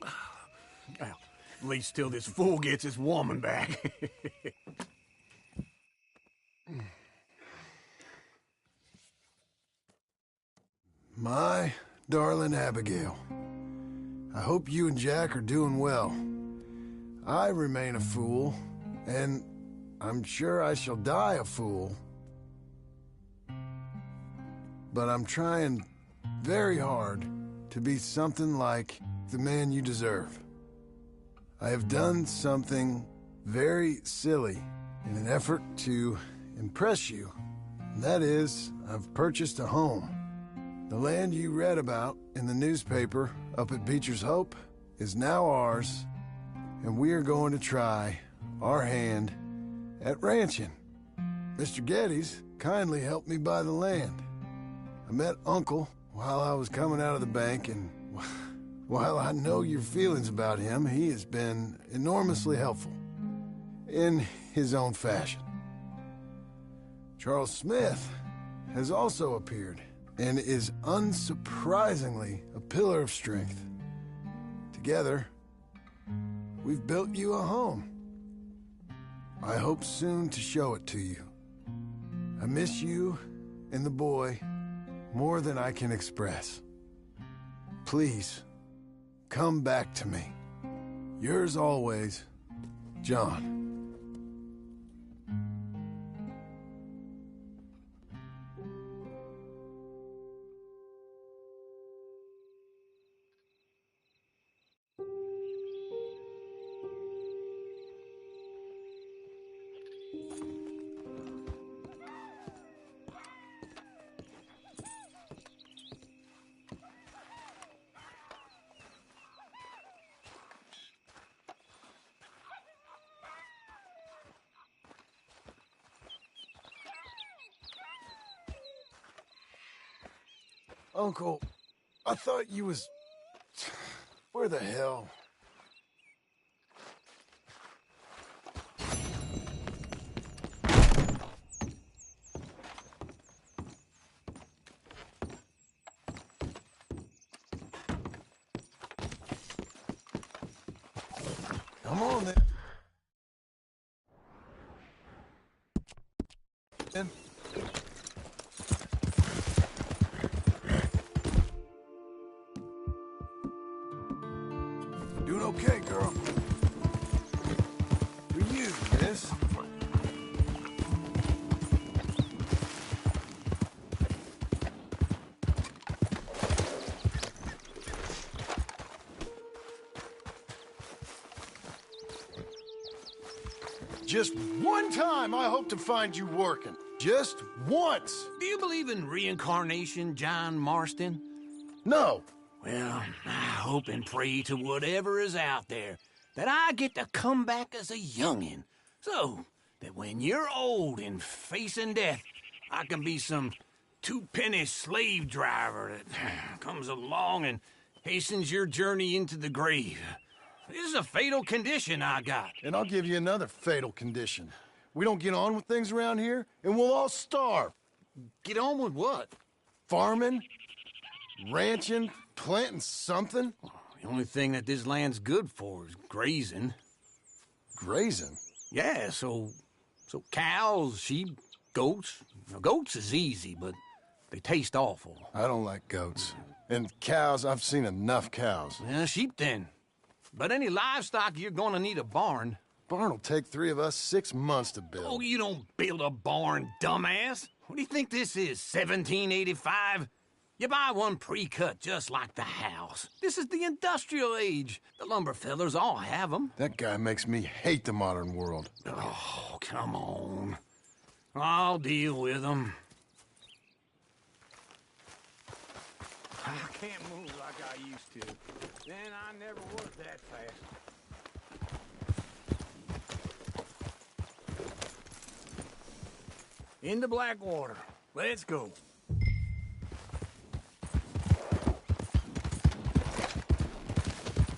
Well, at least till this fool gets his woman back. My darling Abigail, I hope you and Jack are doing well. I remain a fool, and I'm sure I shall die a fool. But I'm trying very hard to be something like the man you deserve. I have done something very silly in an effort to impress you. And that is, I've purchased a home. The land you read about in the newspaper up at Beecher's Hope is now ours, and we are going to try our hand at ranching. Mr. Geddes kindly helped me buy the land. I met Uncle while I was coming out of the bank, and while I know your feelings about him, he has been enormously helpful in his own fashion. Charles Smith has also appeared and is unsurprisingly a pillar of strength. Together, we've built you a home. I hope soon to show it to you. I miss you and the boy more than I can express. Please, come back to me. Yours always, John. Uncle, I thought you was... Where the hell? Come on, then. Doing okay, girl. For you, miss. Just one time I hope to find you working. Just once. Do you believe in reincarnation, John Marston? No. Well, I hope and pray to whatever is out there that I get to come back as a youngin', so that when you're old and facing death, I can be some two-penny slave driver that comes along and hastens your journey into the grave. This is a fatal condition I got. And I'll give you another fatal condition. We don't get on with things around here, and we'll all starve. Get on with what? Farming, ranching, planting something. The only thing that this land's good for is grazing. Grazing? Yeah, so cows, sheep, goats. Now, goats is easy, but they taste awful. I don't like goats. And cows, I've seen enough cows. Yeah, sheep then. But any livestock, you're gonna need a barn. Barn will take 3 of us 6 months to build. Oh, you don't build a barn, dumbass. What do you think this is, 1785? You buy one pre-cut just like the house. This is the industrial age. The lumber fellers all have them. That guy makes me hate the modern world. Oh, come on. I'll deal with them. I can't move like I used to. Then I never was that fast. Into Blackwater. Let's go.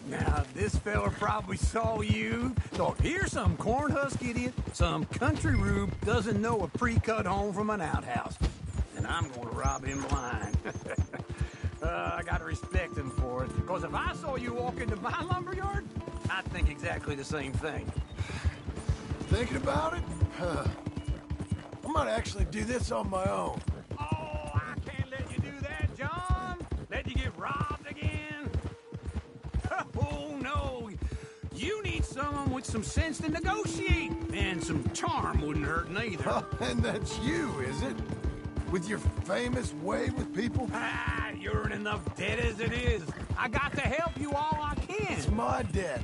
Now, this fella probably saw you, thought, here's some cornhusk idiot, some country rube doesn't know a pre-cut home from an outhouse. And I'm gonna rob him blind. I gotta respect him for it, because if I saw you walk into my lumberyard, I'd think exactly the same thing. Thinking about it? I might actually do this on my own. Oh, I can't let you do that, John. Let you get robbed again. Oh, no. you need someone with some sense to negotiate. And some charm wouldn't hurt neither. Oh, and that's you, is it? With your famous way with people? Ah, you're in enough debt as it is. I got to help you all I can. It's my debt.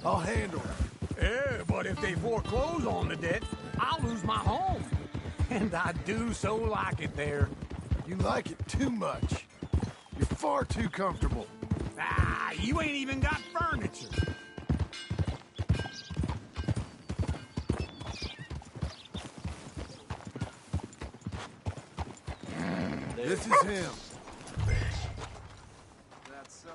I'll handle it. Yeah, but if they foreclose on the debt, I'll lose my home. And I do so like it there. You like it too much. You're far too comfortable. Ah, you ain't even got furniture. This is him. That's so.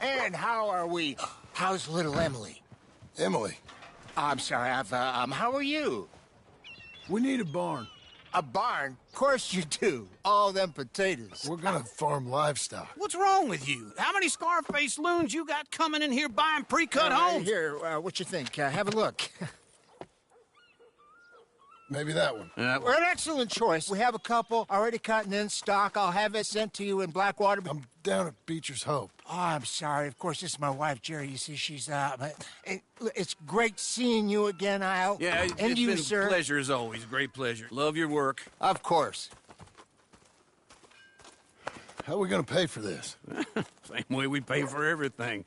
And how are we? How's little Emily? Emily. I'm sorry, how are you? We need a barn. A barn? Of course you do. All them potatoes. We're gonna farm livestock. What's wrong with you? How many Scarface loons you got coming in here buying pre-cut homes? Here, what you think? Have a look. Maybe that one. We're an excellent choice. We have a couple already cut and in stock. I'll have it sent to you in Blackwater. I'm down at Beecher's Hope. Oh, I'm sorry. Of course, this is my wife, Jerry. You see, she's it's great seeing you again, Al. Yeah, and it's you, been sir. a pleasure as always. Great pleasure. Love your work. Of course. How are we gonna pay for this? Same way we pay for everything.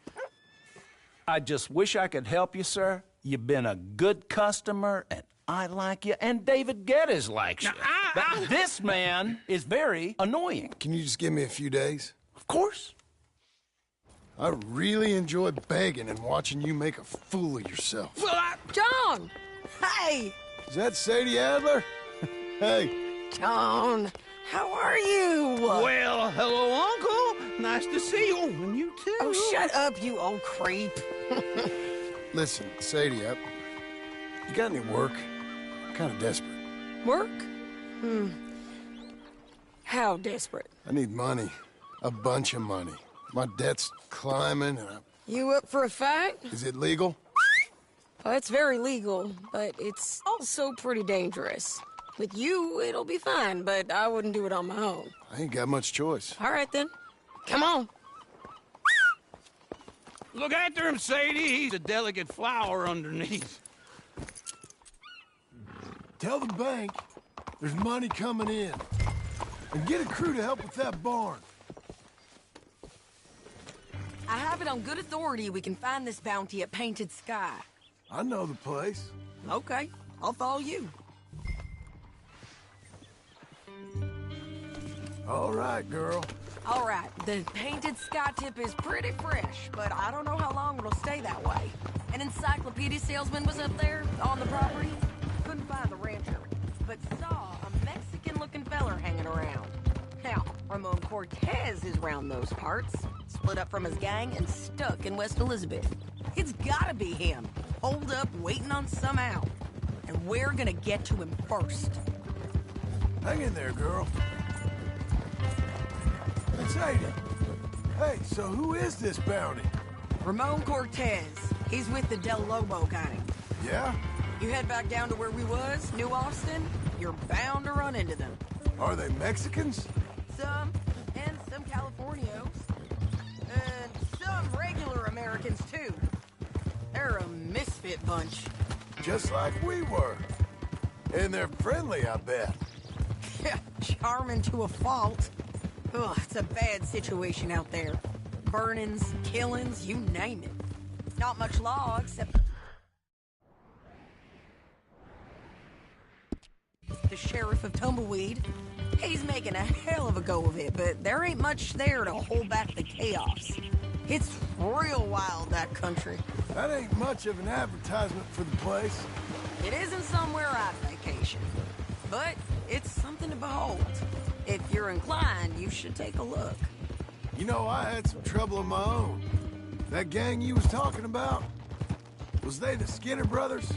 I just wish I could help you, sir. You've been a good customer, and I like you, and David Geddes likes you. But this man is very annoying. Can you just give me a few days? Of course. I really enjoy begging and watching you make a fool of yourself. John! Hey! Is that Sadie Adler? Hey. John, how are you? Well, hello, Uncle. Nice to see you. And you too. Oh, shut up, you old creep. Listen, Sadie, you got any work? I'm kind of desperate. Work? How desperate? I need money. A bunch of money. My debt's climbing and You up for a fight? Is it legal? Well, it's very legal, but it's also pretty dangerous. With you, it'll be fine, but I wouldn't do it on my own. I ain't got much choice. All right, then. Come on. Look after him, Sadie. He's a delicate flower underneath. Tell the bank there's money coming in. And get a crew to help with that barn. I have it on good authority we can find this bounty at Painted Sky. I know the place. Okay, I'll follow you. All right, girl. All right, the Painted Sky tip is pretty fresh, but I don't know how long it'll stay that way. An encyclopedia salesman was up there on the property. Couldn't find the rancher, but saw a Mexican-looking feller hanging around. Now, Ramon Cortez is round those parts, split up from his gang and stuck in West Elizabeth. It's gotta be him, holed up waiting on some out. And we're gonna get to him first. Hang in there, girl. Hey, Sadie. Hey, so who is this bounty? Ramon Cortez. He's with the Del Lobo gang. Yeah? You head back down to where we was, New Austin, you're bound to run into them. Are they Mexicans? Some, and some Californios. And some regular Americans, too. They're a misfit bunch. Just like we were. And they're friendly, I bet. Yeah, charming to a fault. Ugh, it's a bad situation out there. Burnings, killings, you name it. Not much law, except the sheriff of Tumbleweed. He's making a hell of a go of it, but there ain't much there to hold back the chaos. It's real wild, that country. That ain't much of an advertisement for the place. It isn't somewhere I'd vacation, but it's something to behold. If you're inclined, you should take a look. You know, I had some trouble of my own. That gang you was talking about, was they the Skinner brothers?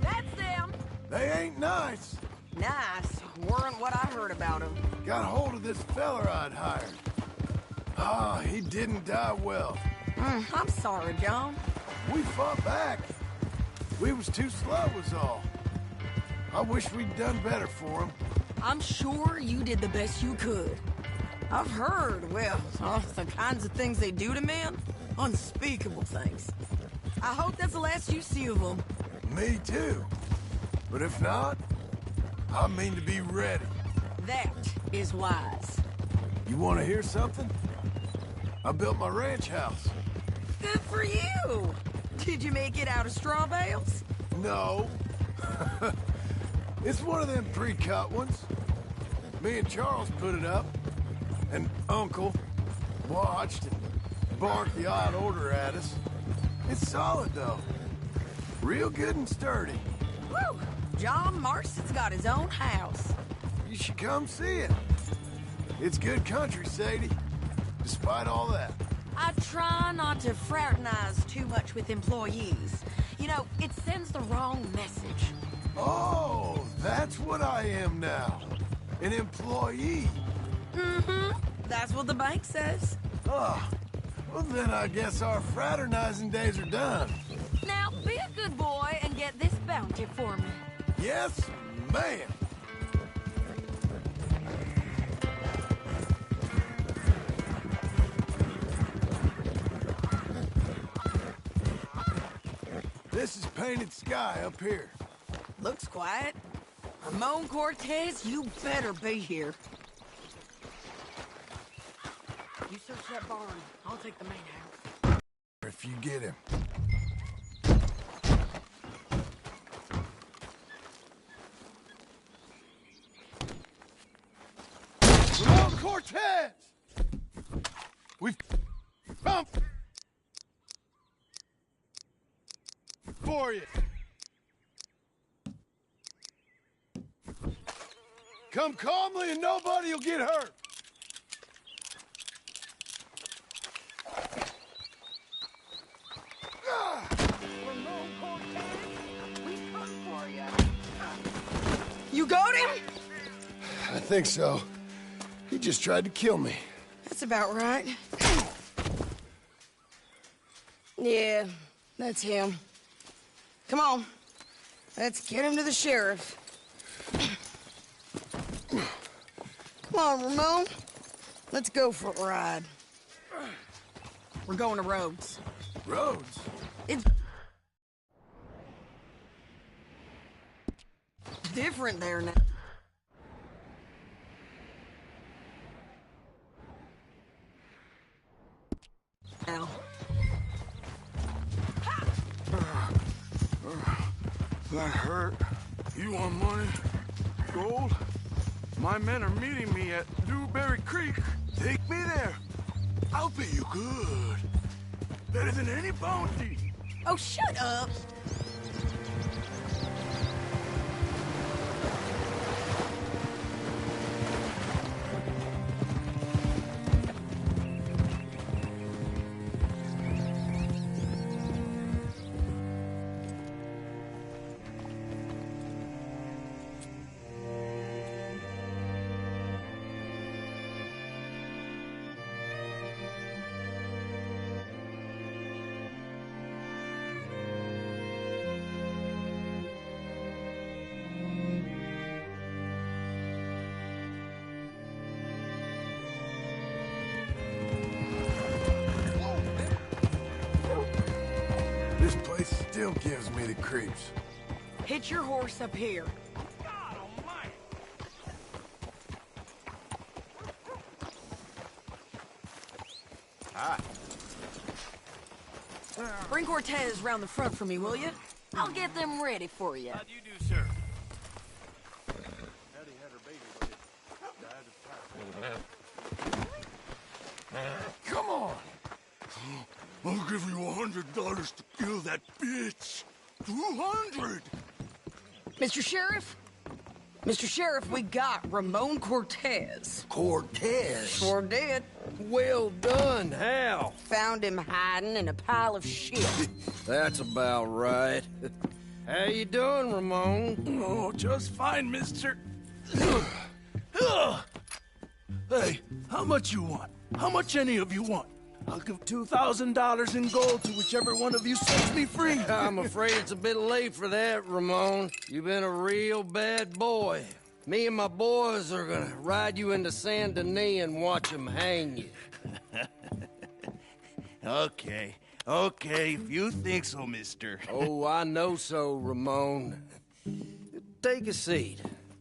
That's them. They ain't nice. Nice weren't what I heard about them. Got hold of this feller I'd hired. Ah, he didn't die well. I'm sorry, John. We fought back. We was too slow was all. I wish we'd done better for him. I'm sure you did the best you could. I've heard, well, the kinds of things they do to men. Unspeakable things. I hope that's the last you see of them. Me too. But if not, I mean to be ready. That is wise. You want to hear something? I built my ranch house. Good for you! Did you make it out of straw bales? No. It's one of them pre-cut ones. Me and Charles put it up, and Uncle watched and barked the odd order at us. It's solid, though. Real good and sturdy. Woo! John Marston's got his own house. You should come see it. It's good country, Sadie. Despite all that. I try not to fraternize too much with employees. You know, it sends the wrong message. Oh, that's what I am now. An employee. Mm-hmm. That's what the bank says. Oh, well then I guess our fraternizing days are done. Now, be a good boy and get this bounty for me. Yes, ma'am. This is painted sky up here. Looks quiet. Ramon Cortez, you better be here. You search that barn. I'll take the main house. If you get him. Ramon Cortez! We've come for you. Come calmly and nobody will get hurt. You got him? I think so. He just tried to kill me. That's about right. Yeah, that's him. Come on. Let's get him to the sheriff. Come on, Ramon. Let's go for a ride. We're going to Rhodes. Rhodes? It's different there now. That hurt. You want money? Gold? My men are meeting me at Dewberry Creek. Take me there. I'll pay you good. Better than any bounty. Oh, shut up. This place still gives me the creeps. Hitch your horse up here. Hi. Bring Cortez round the front for me, will you? I'll get them ready for you. How do you do, sir? Come on! I'll give you $100 to kill that bitch. 200! Mr. Sheriff? Mr. Sheriff, we got Ramon Cortez. Cortez? Sure did. Well done. How? Found him hiding in a pile of shit. That's about right. How you doing, Ramon? Oh, just fine, mister. Hey, how much you want? How much any of you want? I'll give $2,000 in gold to whichever one of you sets me free. I'm afraid it's a bit late for that, Ramon. You've been a real bad boy. Me and my boys are gonna ride you into Saint Denis and watch them hang you. Okay, if you think so, mister. Oh, I know so, Ramon. Take a seat.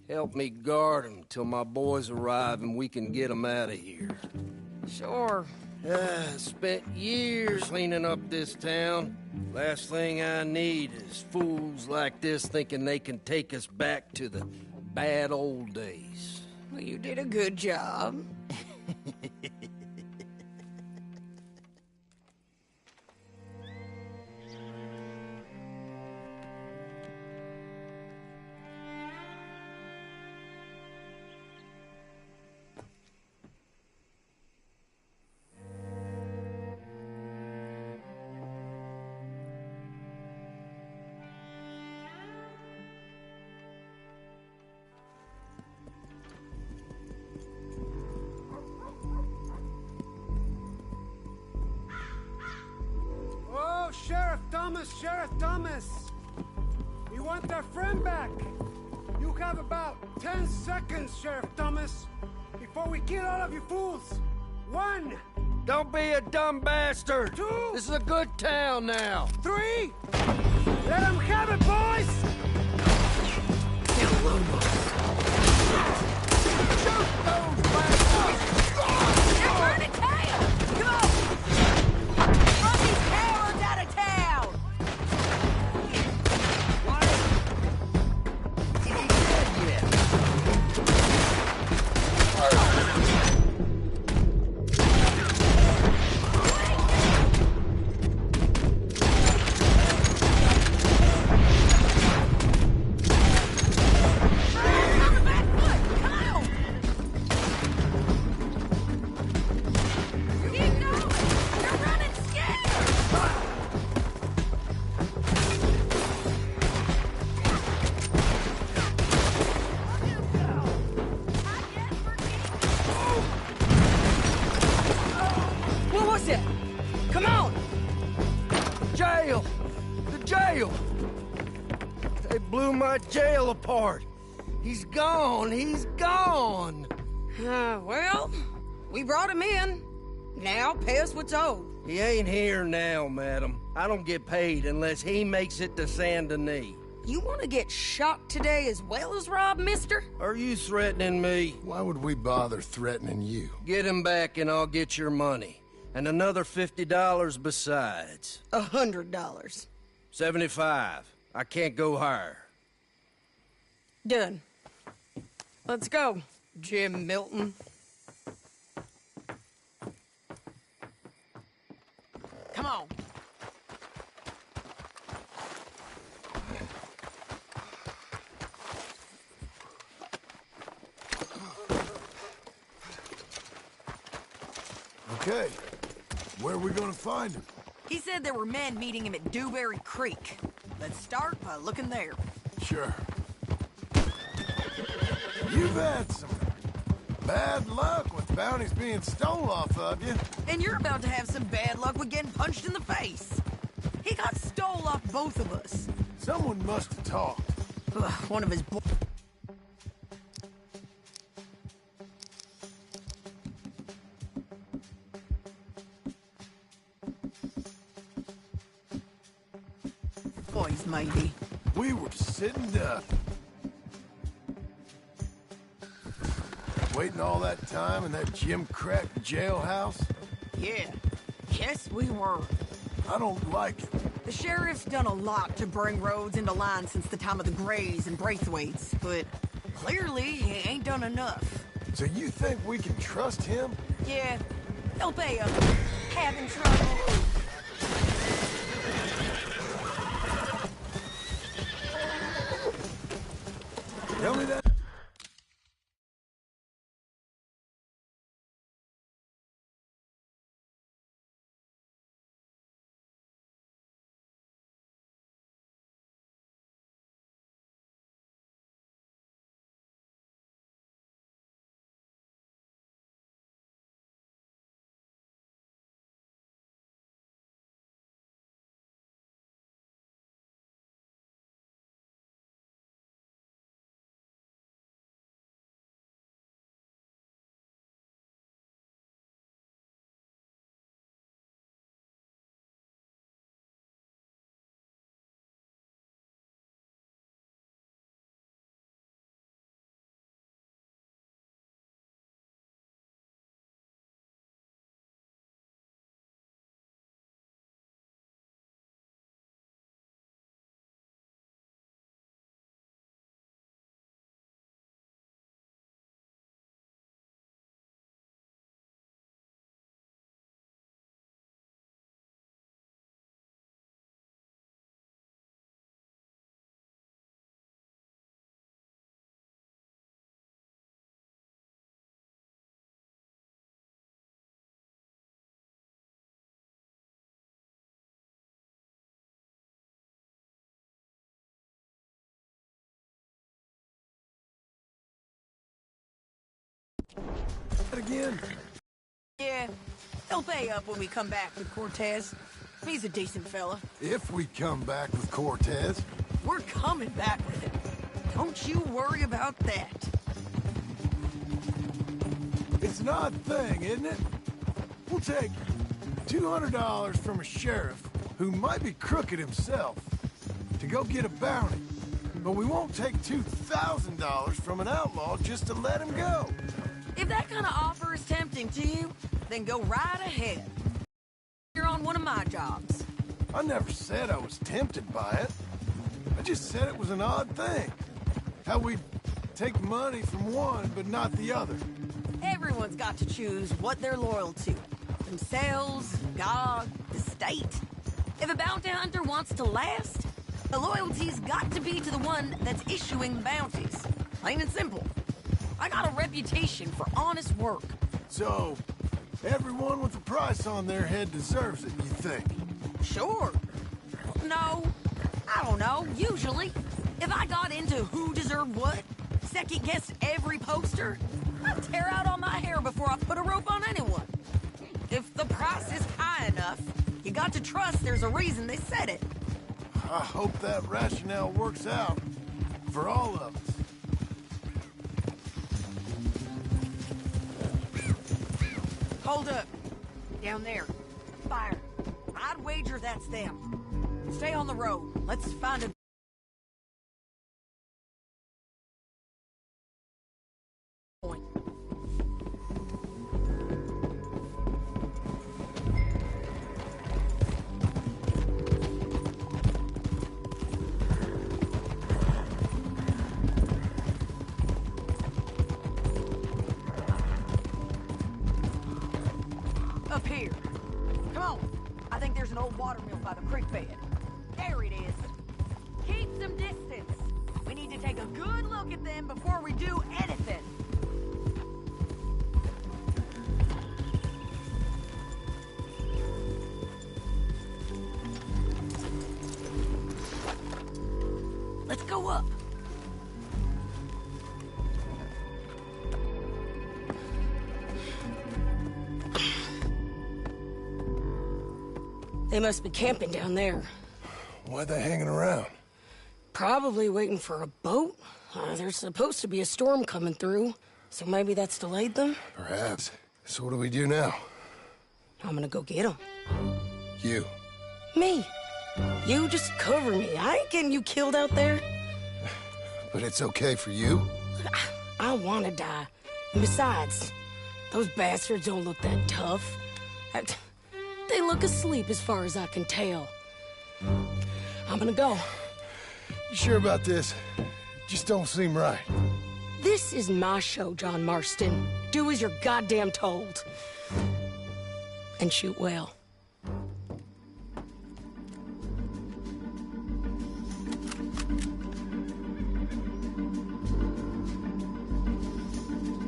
Help me guard them till my boys arrive and we can get them out of here. Sure. Spent years cleaning up this town. Last thing I need is fools like this thinking they can take us back to the bad old days. Well, you did a good job. Oh, Sheriff Thomas! We want our friend back! You have about 10 seconds, Sheriff Thomas, before we kill all of you fools! 1! Don't be a dumb bastard! 2! This is a good town now! 3! Let them have it, boys! Shoot those bastards! They're trying to tail! Come on! Run these cowards out of town! He ain't dead yet. What was it? Come on! Jail! The jail! They blew my jail apart. He's gone! He's gone! Well, we brought him in. Now pay us what's owed. He ain't here now, madam. I don't get paid unless he makes it to Saint Denis. You want to get shot today as well as rob, mister? Are you threatening me? Why would we bother threatening you? Get him back and I'll get your money. And another $50 besides. $100. 75. I can't go higher. Done. Let's go, Jim Milton. Come on. Okay. Where are we gonna find him? He said there were men meeting him at Dewberry Creek. Let's start by looking there. Sure. You've had some bad luck with bounties being stole off of you. And you're about to have some bad luck with getting punched in the face. He got stole off both of us. Someone must have talked. One of his boys. Boys, maybe. We were sitting duck. Waiting all that time in that gim-crack jailhouse? Yeah. Yes, we were. I don't like it. The sheriff's done a lot to bring roads into line since the time of the Grays and Braithwaites, but clearly he ain't done enough. So you think we can trust him? Yeah, they'll pay him. Having trouble. Tell me that. Again? Yeah, he'll pay up when we come back with Cortez. He's a decent fella. If we come back with Cortez. We're coming back with him. Don't you worry about that. It's an odd thing, isn't it? We'll take $200 from a sheriff who might be crooked himself to go get a bounty. But we won't take $2,000 from an outlaw just to let him go. If that kind of offer is tempting to you, then go right ahead. You're on one of my jobs. I never said I was tempted by it. I just said it was an odd thing. How we take money from one but not the other. Everyone's got to choose what they're loyal to. Themselves, God, the state. If a bounty hunter wants to last, the loyalty's got to be to the one that's issuing the bounties. Plain and simple. I got a reputation for honest work. So, everyone with a price on their head deserves it, you think? Sure. No, I don't know, usually. If I got into who deserved what, second-guessed every poster, I'd tear out all my hair before I put a rope on anyone. If the price is high enough, you got to trust there's a reason they said it. I hope that rationale works out for all of us. Hold up. Down there. Fire. I'd wager that's them. Stay on the road. Let's find a... point. Up here. Come on. I think there's an old water mill by the creek bed. There it is. Keep some distance. We need to take a good look at them before we do anything. Let's go up. They must be camping down there. Why are they hanging around? Probably waiting for a boat. There's supposed to be a storm coming through, so maybe that's delayed them? Perhaps. So what do we do now? I'm gonna go get them. You. Me. You just cover me. I ain't getting you killed out there. But it's okay for you? I wanna die. And besides, those bastards don't look that tough. They look asleep as far as I can tell. I'm gonna go. You sure about this? Just don't seem right. This is my show, John Marston. Do as you're goddamn told. And shoot well.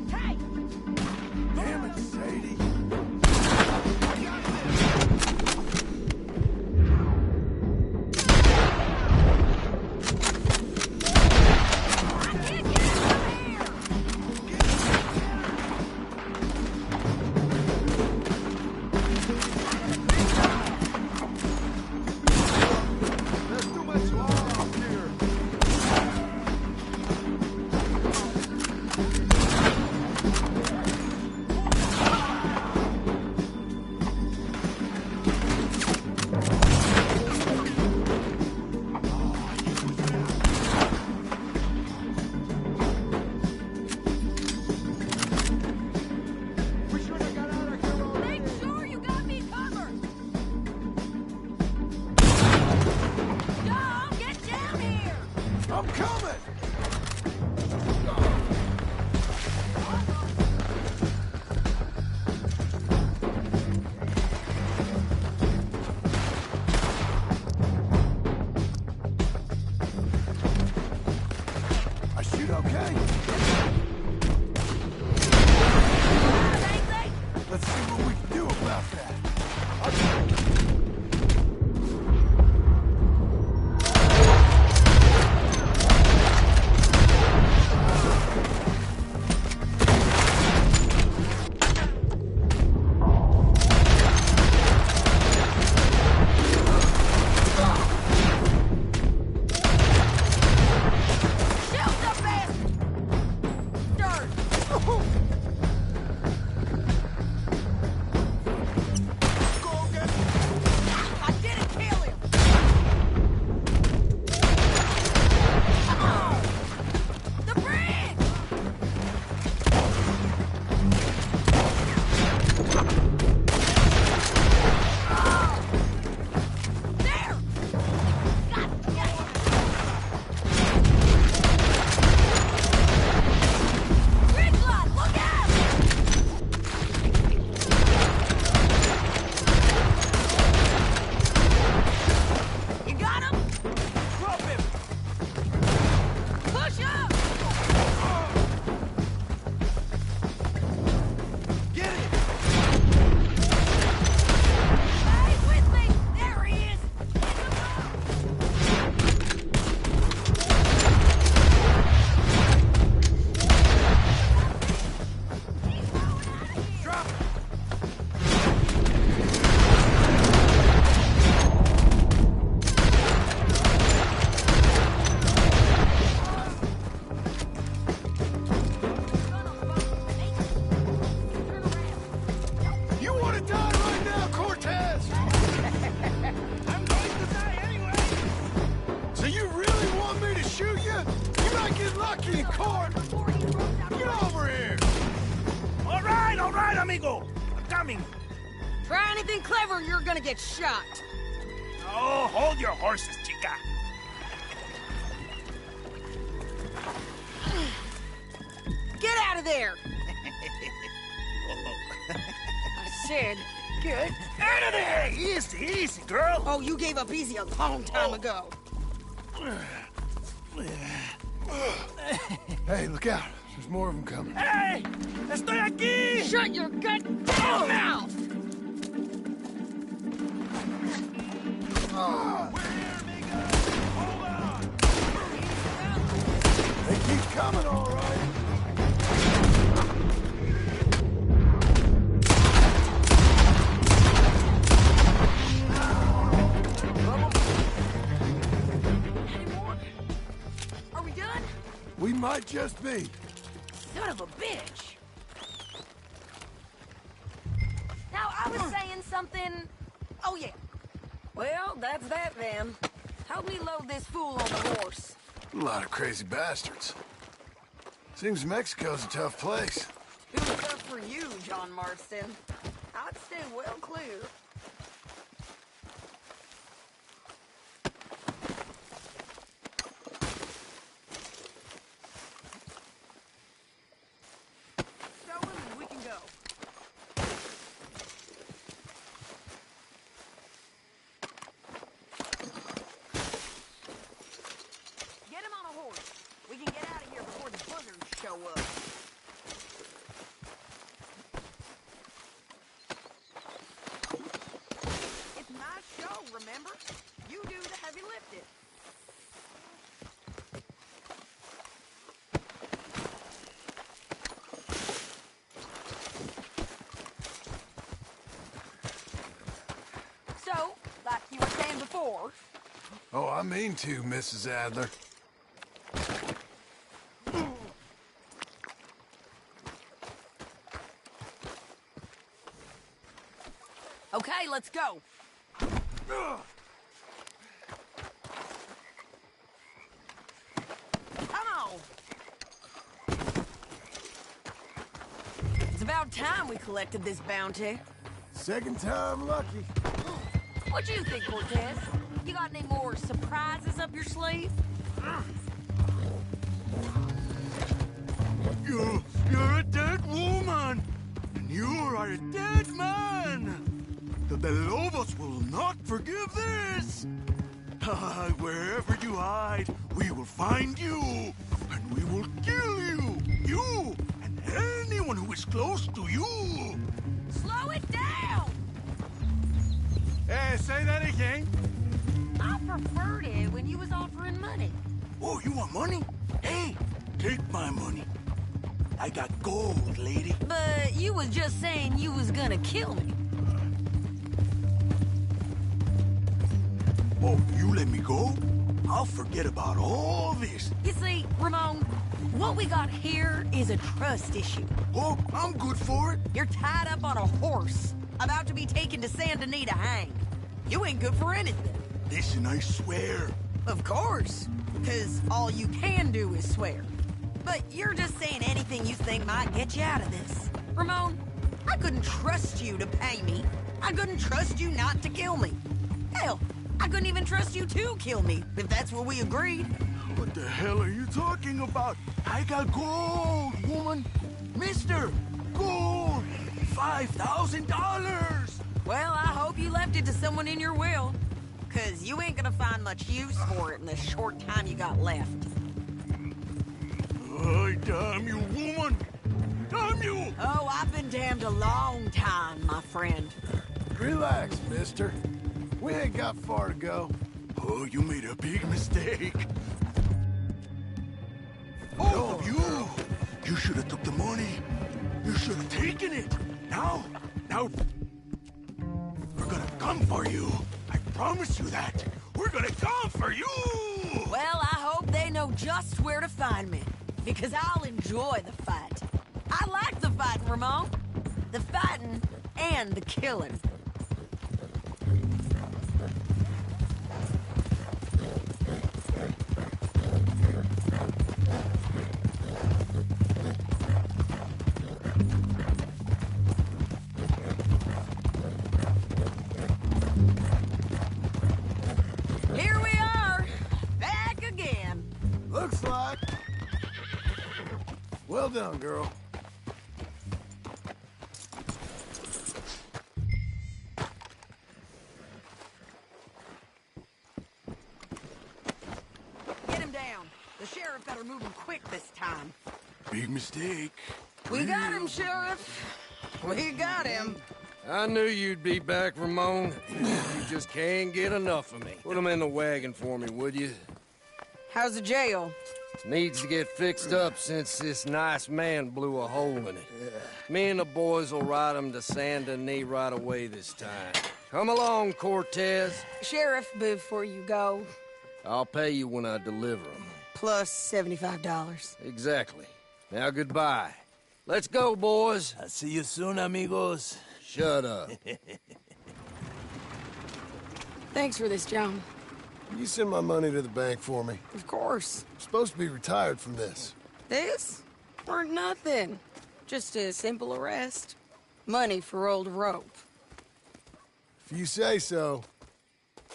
Hey! Damn it, Sadie. test. I'm going to die anyway. So you really want me to shoot you? You might get lucky in court. Get over here. All right, amigo. I'm coming. Try anything clever, you're gonna get shot. Oh, hold your horses, chica. Get out of there! I said, get Out of there! Easy, easy, girl. Oh, you gave up easy a long time ago. Hey, look out. There's more of them coming. Hey! Estoy aquí! Shut your goddamn mouth! They keep coming, all right. Are we done? We might just be. Son of a bitch! Now, I was saying something... Oh, yeah. Well, that's that then. Help me load this fool on the horse. A lot of crazy bastards. Seems Mexico's a tough place. Too tough for you, John Marston. I'd stay well clear. We can go. Get him on a horse. We can get out of here before the buzzards show up. It's my show, remember? You do the heavy lifting. So, like you were saying before, Oh, I mean to, Mrs. Adler. okay, let's go. Come on. It's about time we collected this bounty. Second time lucky. What do you think, Cortez? You got any more surprises up your sleeve? You're a dead woman, and you are a dead man. The Lobos will not forgive this. Wherever you hide, we will find you, and we will kill you. You and anyone who is close to you. Slow it down! Hey, say that again. I preferred it when you was offering money. Oh, you want money? Hey, take my money. I got gold, lady. But you was just saying you was gonna kill me. Oh, you let me go? I'll forget about all this. You see, Ramon, what we got here is a trust issue. Oh, I'm good for it. You're tied up on a horse, about to be taken to Santa Anita hanged. You ain't good for anything. Listen, I swear. Of course, because all you can do is swear. But you're just saying anything you think might get you out of this. Ramon, I couldn't trust you to pay me. I couldn't trust you not to kill me. Hell, I couldn't even trust you to kill me, if that's what we agreed. What the hell are you talking about? I got gold, woman. Mister, gold. $5,000. Well, I hope you left it to someone in your will. Because you ain't gonna find much use for it in the short time you got left. Oh, damn you, woman! Damn you! Oh, I've been damned a long time, my friend. Relax, mister. We ain't got far to go. Oh, you made a big mistake. Both of you! You should have took the money. You should have taken it. Now, we're gonna come for you. I promise you that. We're gonna come for you! Well, I hope they know just where to find me. Because I'll enjoy the fight. I like the fighting, Ramon. The fighting and the killing. Well done, girl. Get him down. The sheriff better move him quick this time. Big mistake. We got him, Sheriff. We got him. I knew you'd be back, Ramon. You just can't get enough of me. Put him in the wagon for me, would you? How's the jail? Needs to get fixed up since this nice man blew a hole in it. Me and the boys will ride him to Saint Denis right away this time. Come along, Cortez. Sheriff, before you go, I'll pay you when I deliver him. plus $75. Exactly. Now goodbye. Let's go, boys. I'll see you soon, amigos. Shut up. Thanks for this, John. You send my money to the bank for me. Of course. I'm supposed to be retired from this. This? Or nothing. Just a simple arrest. Money for old rope. If you say so.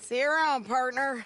See you around, partner.